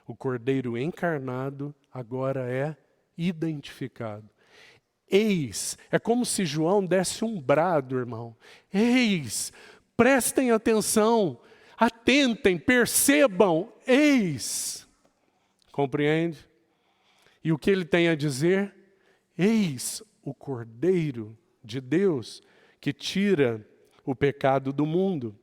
O cordeiro encarnado agora é identificado. Eis, é como se João desse um brado, irmão. Eis, prestem atenção, atentem, percebam, eis. Compreende? E o que ele tem a dizer? Eis o Cordeiro de Deus que tira o pecado do mundo.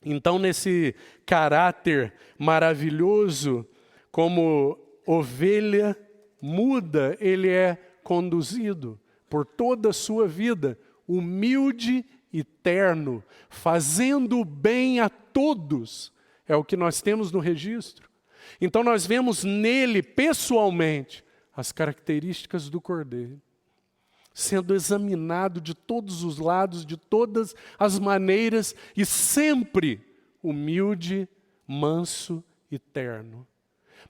Então, nesse caráter maravilhoso, como ovelha muda, ele é conduzido por toda a sua vida, humilde e terno, fazendo o bem a todos. É o que nós temos no registro. Então nós vemos nele, pessoalmente, as características do Cordeiro, sendo examinado de todos os lados, de todas as maneiras, e sempre humilde, manso e terno.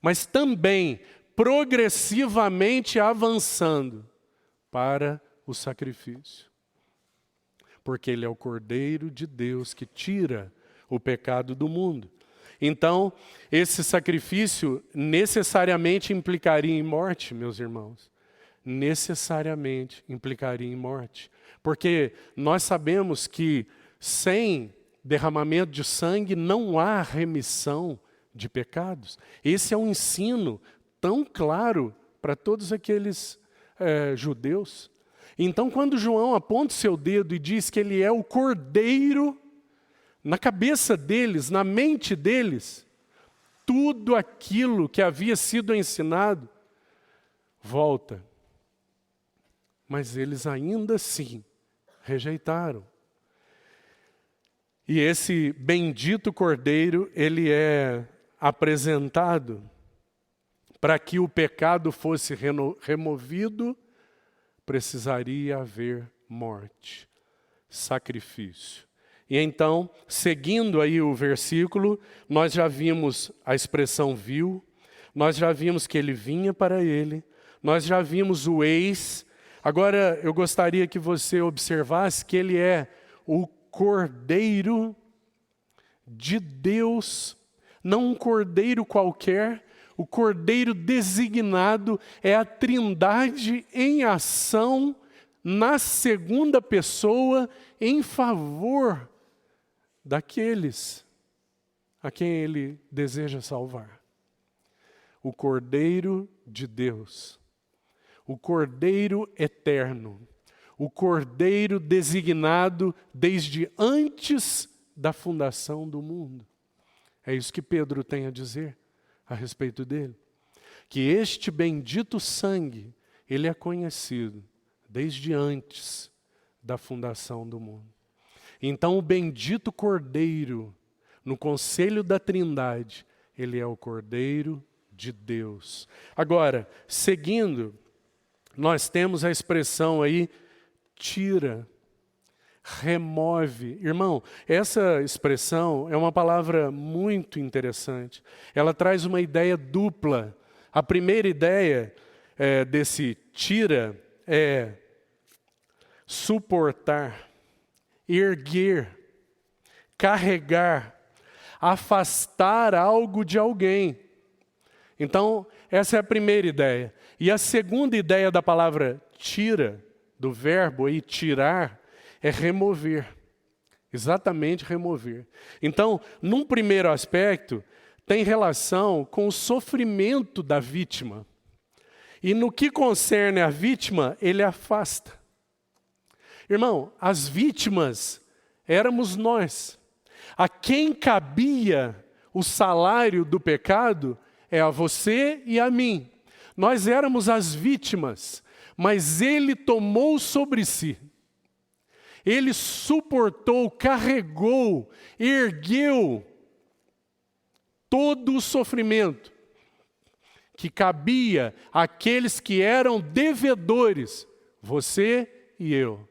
Mas também progressivamente avançando para o sacrifício. Porque ele é o Cordeiro de Deus que tira o pecado do mundo. Então, esse sacrifício necessariamente implicaria em morte, meus irmãos. Necessariamente implicaria em morte. Porque nós sabemos que sem derramamento de sangue não há remissão de pecados. Esse é um ensino tão claro para todos aqueles judeus. Então, quando João aponta o seu dedo e diz que ele é o Cordeiro, na cabeça deles, na mente deles, tudo aquilo que havia sido ensinado volta. Mas eles ainda assim rejeitaram. E esse bendito Cordeiro, ele é apresentado para que o pecado fosse removido, precisaria haver morte, sacrifício. E então, seguindo aí o versículo, nós já vimos a expressão viu, nós já vimos que ele vinha para ele, nós já vimos o eis. Agora, eu gostaria que você observasse que ele é o Cordeiro de Deus, não um cordeiro qualquer, o cordeiro designado é a Trindade em ação na segunda pessoa em favor daqueles a quem ele deseja salvar. O Cordeiro de Deus, o Cordeiro eterno, o Cordeiro designado desde antes da fundação do mundo. É isso que Pedro tem a dizer a respeito dele. Que este bendito sangue, ele é conhecido desde antes da fundação do mundo. Então o bendito Cordeiro, no conselho da Trindade, ele é o Cordeiro de Deus. Agora, seguindo, nós temos a expressão aí, tira, remove. Irmão, essa expressão é uma palavra muito interessante. Ela traz uma ideia dupla. A primeira ideia desse tira é suportar, erguer, carregar, afastar algo de alguém. Então, essa é a primeira ideia. E a segunda ideia da palavra tira, do verbo aí tirar, é remover. Exatamente remover. Então, num primeiro aspecto, tem relação com o sofrimento da vítima. E no que concerne a vítima, ele afasta. Irmão, as vítimas éramos nós. A quem cabia o salário do pecado é a você e a mim. Nós éramos as vítimas, mas ele tomou sobre si. Ele suportou, carregou, ergueu todo o sofrimento que cabia àqueles que eram devedores, você e eu.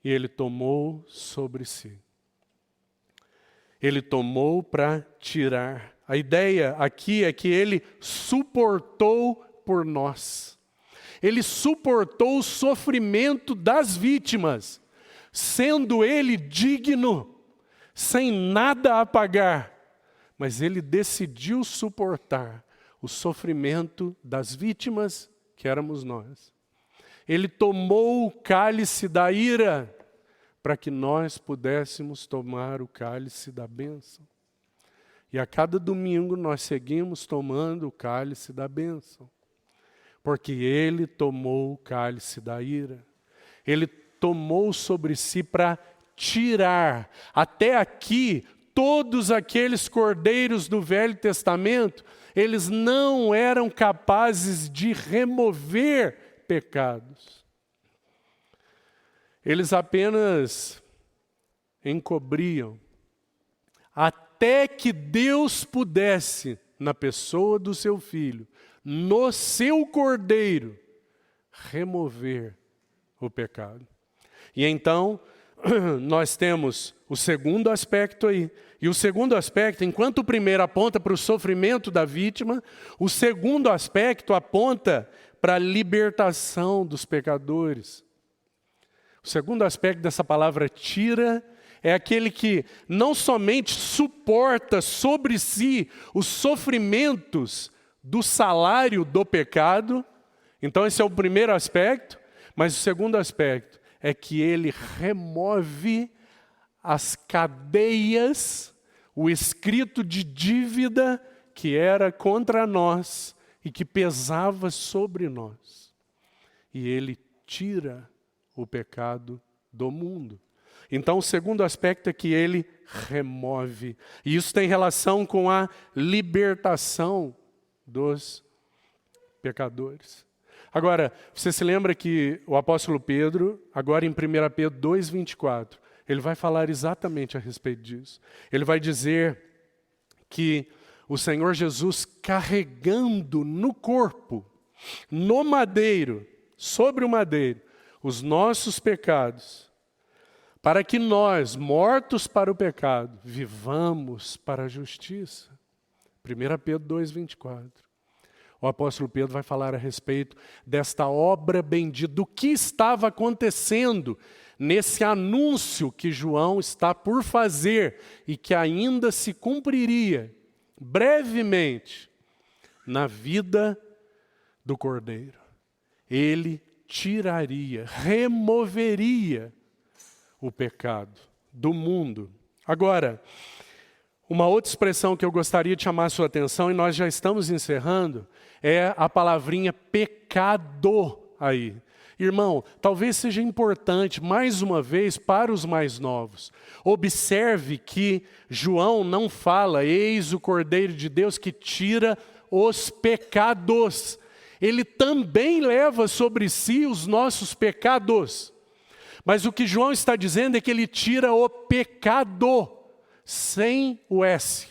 E ele tomou sobre si. Ele tomou para tirar. A ideia aqui é que ele suportou por nós. Ele suportou o sofrimento das vítimas, sendo ele digno, sem nada a pagar. Mas ele decidiu suportar o sofrimento das vítimas que éramos nós. Ele tomou o cálice da ira para que nós pudéssemos tomar o cálice da bênção. E a cada domingo nós seguimos tomando o cálice da bênção. Porque ele tomou o cálice da ira. Ele tomou sobre si para tirar. Até aqui, todos aqueles cordeiros do Velho Testamento, eles não eram capazes de remover pecados. Eles apenas encobriam. Até que Deus pudesse, na pessoa do seu Filho, no seu Cordeiro, remover o pecado. E então, nós temos o segundo aspecto aí. E o segundo aspecto, enquanto o primeiro aponta para o sofrimento da vítima, o segundo aspecto aponta para a libertação dos pecadores. O segundo aspecto dessa palavra tira é aquele que não somente suporta sobre si os sofrimentos do salário do pecado. Então esse é o primeiro aspecto, mas o segundo aspecto é que ele remove as cadeias, o escrito de dívida que era contra nós e que pesava sobre nós. E ele tira o pecado do mundo. Então o segundo aspecto é que ele remove. E isso tem relação com a libertação dos pecadores. Agora, você se lembra que o apóstolo Pedro, agora em 1 Pedro 2,24, ele vai falar exatamente a respeito disso. Ele vai dizer que o Senhor Jesus carregando no corpo, no madeiro, sobre o madeiro os nossos pecados, para que nós, mortos para o pecado, vivamos para a justiça. 1 Pedro 2,24. O apóstolo Pedro vai falar a respeito desta obra bendita, do que estava acontecendo nesse anúncio que João está por fazer e que ainda se cumpriria brevemente na vida do Cordeiro. Ele tiraria, removeria o pecado do mundo. Agora, uma outra expressão que eu gostaria de chamar a sua atenção, e nós já estamos encerrando, é a palavrinha pecado aí. Irmão, talvez seja importante, mais uma vez, para os mais novos. Observe que João não fala, eis o Cordeiro de Deus que tira os pecados. Ele também leva sobre si os nossos pecados. Mas o que João está dizendo é que ele tira o pecado, sem o S.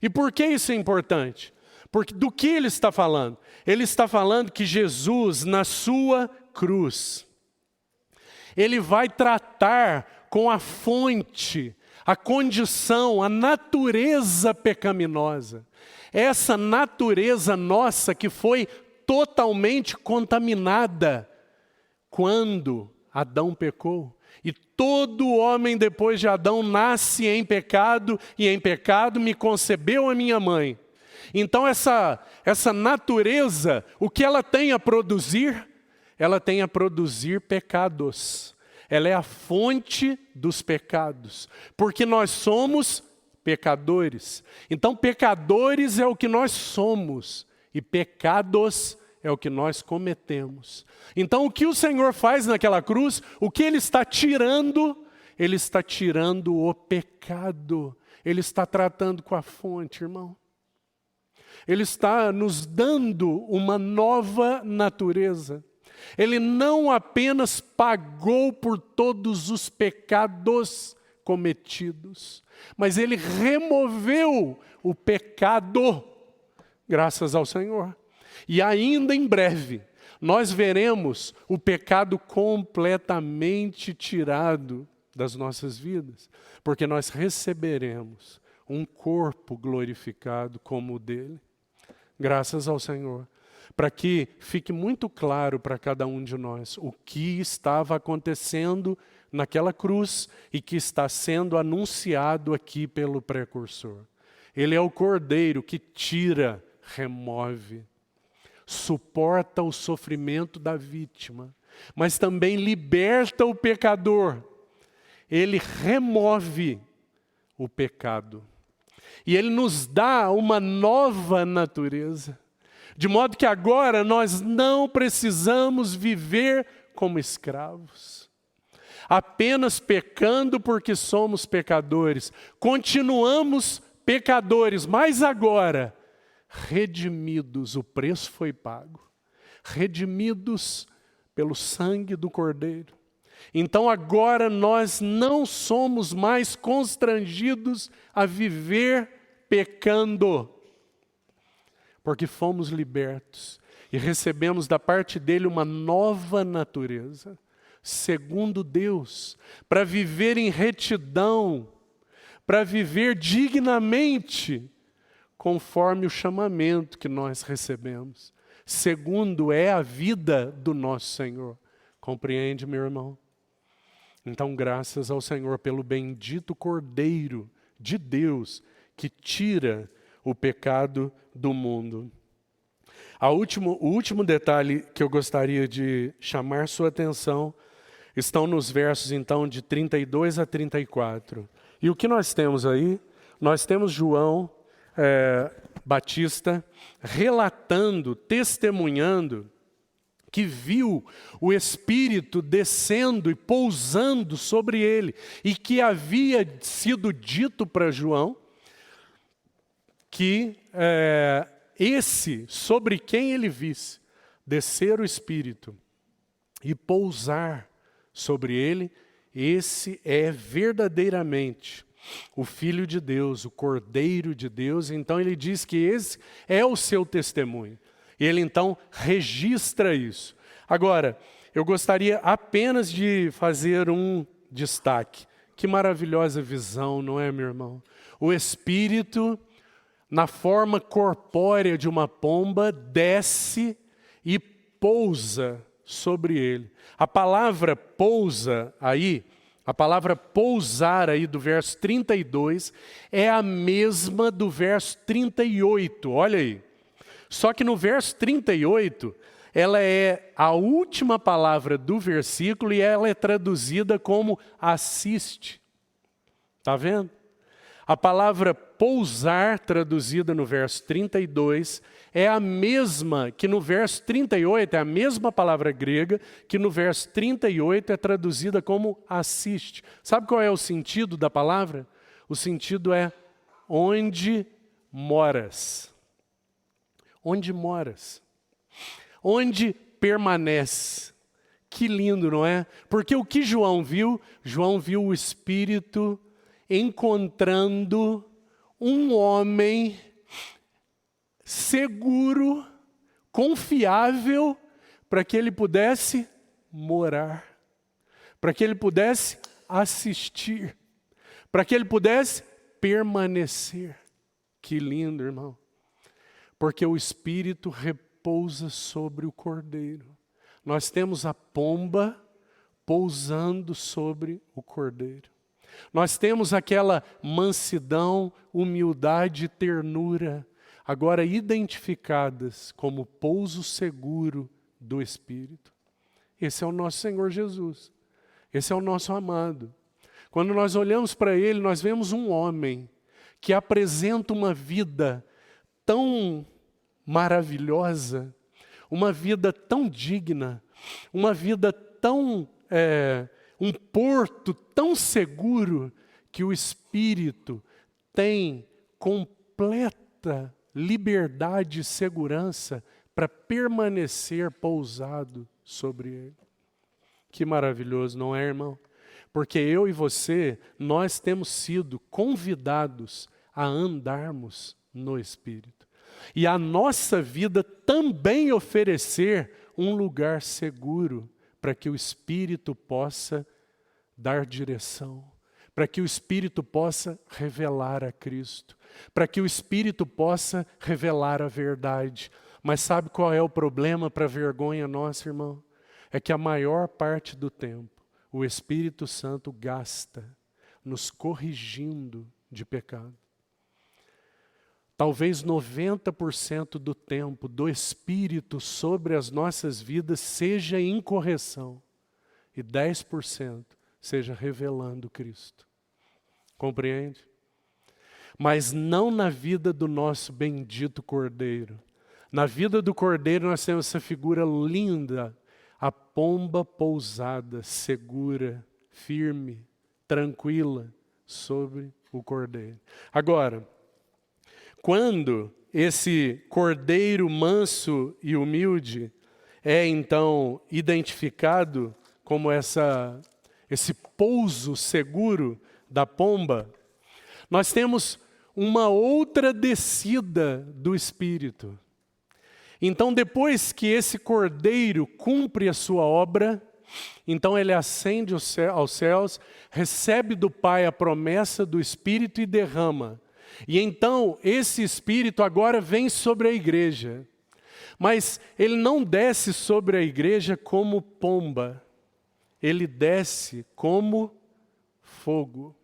E por que isso é importante? Porque do que ele está falando? Ele está falando que Jesus, na sua cruz, ele vai tratar com a fonte, a condição, a natureza pecaminosa. Essa natureza nossa que foi totalmente contaminada quando Adão pecou. E todo homem depois de Adão nasce em pecado, e em pecado me concebeu a minha mãe. Então essa natureza, o que ela tem a produzir? Ela tem a produzir pecados. Ela é a fonte dos pecados. Porque nós somos pecadores. Então pecadores é o que nós somos. E pecados é o que nós cometemos. Então o que o Senhor faz naquela cruz? O que Ele está tirando? Ele está tirando o pecado. Ele está tratando com a fonte, irmão. Ele está nos dando uma nova natureza. Ele não apenas pagou por todos os pecados cometidos, mas Ele removeu o pecado, graças ao Senhor. E ainda em breve, nós veremos o pecado completamente tirado das nossas vidas, porque nós receberemos um corpo glorificado como o dele. Graças ao Senhor. Para que fique muito claro para cada um de nós o que estava acontecendo naquela cruz e que está sendo anunciado aqui pelo precursor. Ele é o Cordeiro que tira, remove, suporta o sofrimento da vítima, mas também liberta o pecador. Ele remove o pecado. E Ele nos dá uma nova natureza. De modo que agora nós não precisamos viver como escravos, apenas pecando porque somos pecadores. Continuamos pecadores, mas agora, redimidos, o preço foi pago. Redimidos pelo sangue do Cordeiro. Então agora nós não somos mais constrangidos a viver pecando, porque fomos libertos e recebemos da parte dele uma nova natureza, segundo Deus, para viver em retidão, para viver dignamente, conforme o chamamento que nós recebemos, segundo é a vida do nosso Senhor. Compreende, meu irmão? Então, graças ao Senhor pelo bendito Cordeiro de Deus que tira o pecado do mundo. O último detalhe que eu gostaria de chamar sua atenção estão nos versos, então, de 32 a 34. E o que nós temos aí? Nós temos João Batista relatando, testemunhando, que viu o Espírito descendo e pousando sobre ele, e que havia sido dito para João que esse, sobre quem ele visse, descer o Espírito e pousar sobre ele, esse é verdadeiramente o Filho de Deus, o Cordeiro de Deus. Então ele diz que esse é o seu testemunho. Ele então registra isso. Agora, eu gostaria apenas de fazer um destaque. Que maravilhosa visão, não é, meu irmão? O Espírito, na forma corpórea de uma pomba, desce e pousa sobre ele. A palavra pousa aí, a palavra pousar aí do verso 32 é a mesma do verso 38, olha aí. Só que no verso 38, ela é a última palavra do versículo e ela é traduzida como assiste. Está vendo? A palavra pousar, traduzida no verso 32, é a mesma que no verso 38, é a mesma palavra grega que no verso 38 é traduzida como assiste. Sabe qual é o sentido da palavra? O sentido é onde moras. Onde moras. Onde permanece. Que lindo, não é? Porque o que João viu? João viu o Espírito encontrando um homem seguro, confiável, para que ele pudesse morar, para que ele pudesse assistir, para que ele pudesse permanecer. Que lindo, irmão. Porque o Espírito repousa sobre o Cordeiro. Nós temos a pomba pousando sobre o Cordeiro. Nós temos aquela mansidão, humildade e ternura, agora identificadas como pouso seguro do Espírito. Esse é o nosso Senhor Jesus. Esse é o nosso amado. Quando nós olhamos para Ele, nós vemos um homem que apresenta uma vida tão maravilhosa, uma vida tão digna, uma vida tão, um porto tão seguro, que o Espírito tem completa liberdade e segurança para permanecer pousado sobre ele. Que maravilhoso, não é, irmão? Porque eu e você, nós temos sido convidados a andarmos no Espírito. E a nossa vida também oferecer um lugar seguro para que o Espírito possa dar direção, para que o Espírito possa revelar a Cristo, para que o Espírito possa revelar a verdade. Mas sabe qual é o problema para a vergonha nossa, irmão? É que a maior parte do tempo, o Espírito Santo gasta nos corrigindo de pecado. Talvez 90% do tempo do Espírito sobre as nossas vidas seja em correção e 10% seja revelando Cristo. Compreende? Mas não na vida do nosso bendito Cordeiro. Na vida do Cordeiro nós temos essa figura linda, a pomba pousada, segura, firme, tranquila sobre o Cordeiro. Agora, quando esse Cordeiro manso e humilde é então identificado como esse pouso seguro da pomba, nós temos uma outra descida do Espírito. Então, depois que esse Cordeiro cumpre a sua obra, então ele ascende aos céus, recebe do Pai a promessa do Espírito e derrama. E então esse Espírito agora vem sobre a igreja. Mas ele não desce sobre a igreja como pomba. Ele desce como fogo.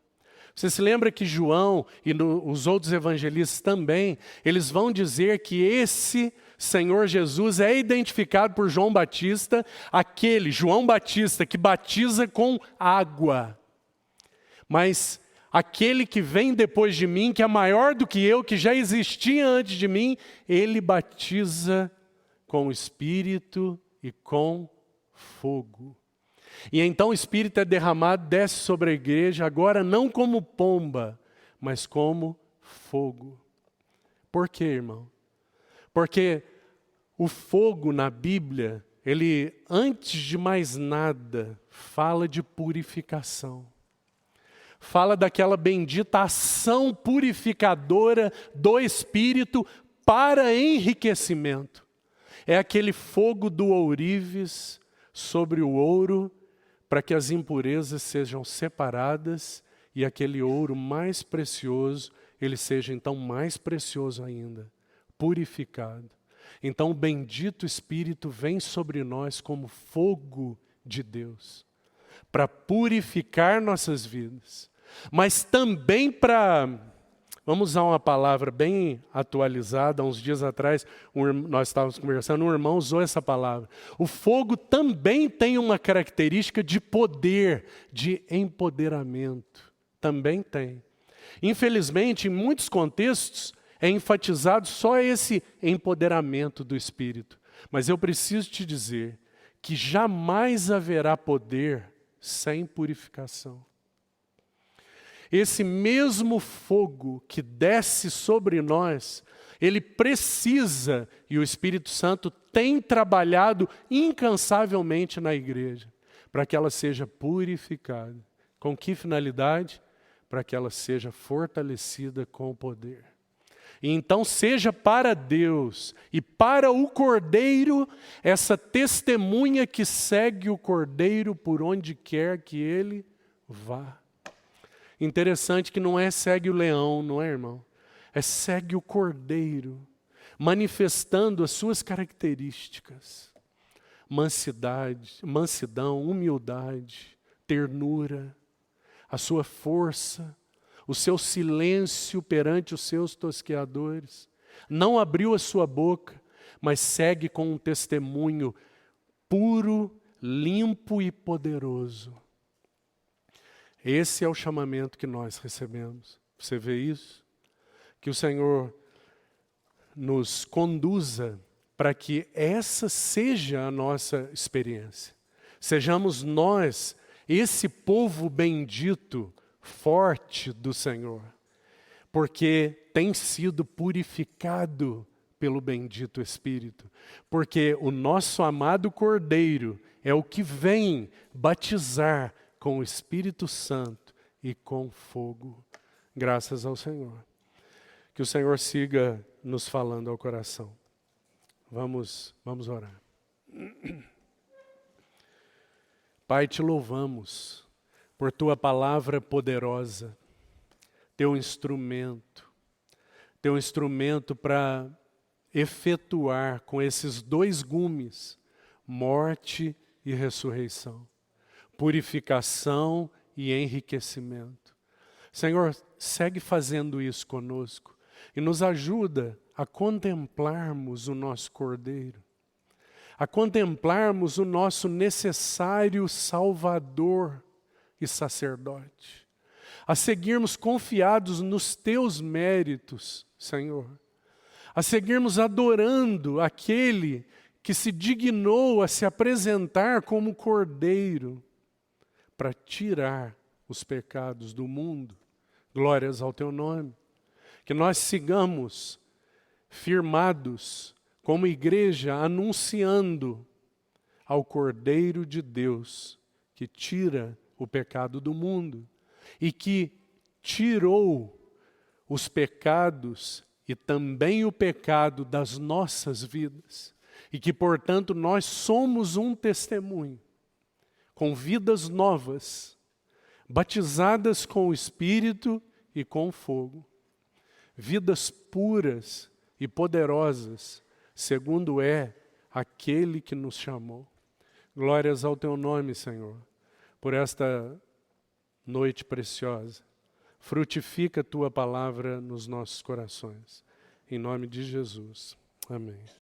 Você se lembra que João e os outros evangelistas também, eles vão dizer que esse Senhor Jesus é identificado por João Batista, aquele João Batista que batiza com água. Mas aquele que vem depois de mim, que é maior do que eu, que já existia antes de mim, ele batiza com o Espírito e com fogo. E então o Espírito é derramado, desce sobre a igreja, agora não como pomba, mas como fogo. Por quê, irmão? Porque o fogo na Bíblia, ele, antes de mais nada, fala de purificação. Fala daquela bendita ação purificadora do Espírito para enriquecimento. É aquele fogo do ourives sobre o ouro, para que as impurezas sejam separadas e aquele ouro mais precioso, ele seja então mais precioso ainda, purificado. Então o bendito Espírito vem sobre nós como fogo de Deus, para purificar nossas vidas, mas também para, vamos usar uma palavra bem atualizada, há uns dias atrás nós estávamos conversando, um irmão usou essa palavra. O fogo também tem uma característica de poder, de empoderamento, também tem. Infelizmente, em muitos contextos, é enfatizado só esse empoderamento do Espírito. Mas eu preciso te dizer que jamais haverá poder sem purificação. Esse mesmo fogo que desce sobre nós, ele precisa, e o Espírito Santo tem trabalhado incansavelmente na igreja, para que ela seja purificada. Com que finalidade? Para que ela seja fortalecida com o poder. E então seja para Deus e para o Cordeiro essa testemunha que segue o Cordeiro por onde quer que ele vá. Interessante que não é segue o leão, não é, irmão? É segue o Cordeiro, manifestando as suas características. Mansidão, humildade, ternura, a sua força, o seu silêncio perante os seus tosqueadores. Não abriu a sua boca, mas segue com um testemunho puro, limpo e poderoso. Esse é o chamamento que nós recebemos. Você vê isso? Que o Senhor nos conduza para que essa seja a nossa experiência. Sejamos nós, esse povo bendito, forte do Senhor, porque tem sido purificado pelo bendito Espírito, porque o nosso amado Cordeiro é o que vem batizar com o Espírito Santo e com fogo. Graças ao Senhor. Que o Senhor siga nos falando ao coração. Vamos orar. Pai, te louvamos por tua palavra poderosa, teu instrumento para efetuar com esses dois gumes, morte e ressurreição, purificação e enriquecimento. Senhor, segue fazendo isso conosco e nos ajuda a contemplarmos o nosso Cordeiro, a contemplarmos o nosso necessário Salvador e sacerdote, a seguirmos confiados nos teus méritos, Senhor, a seguirmos adorando aquele que se dignou a se apresentar como Cordeiro para tirar os pecados do mundo. Glórias ao teu nome. Que nós sigamos firmados como igreja anunciando ao Cordeiro de Deus que tira o pecado do mundo e que tirou os pecados e também o pecado das nossas vidas e que, portanto, nós somos um testemunho com vidas novas, batizadas com o Espírito e com fogo, vidas puras e poderosas, segundo é aquele que nos chamou. Glórias ao teu nome, Senhor, por esta noite preciosa. Frutifica a tua palavra nos nossos corações. Em nome de Jesus. Amém.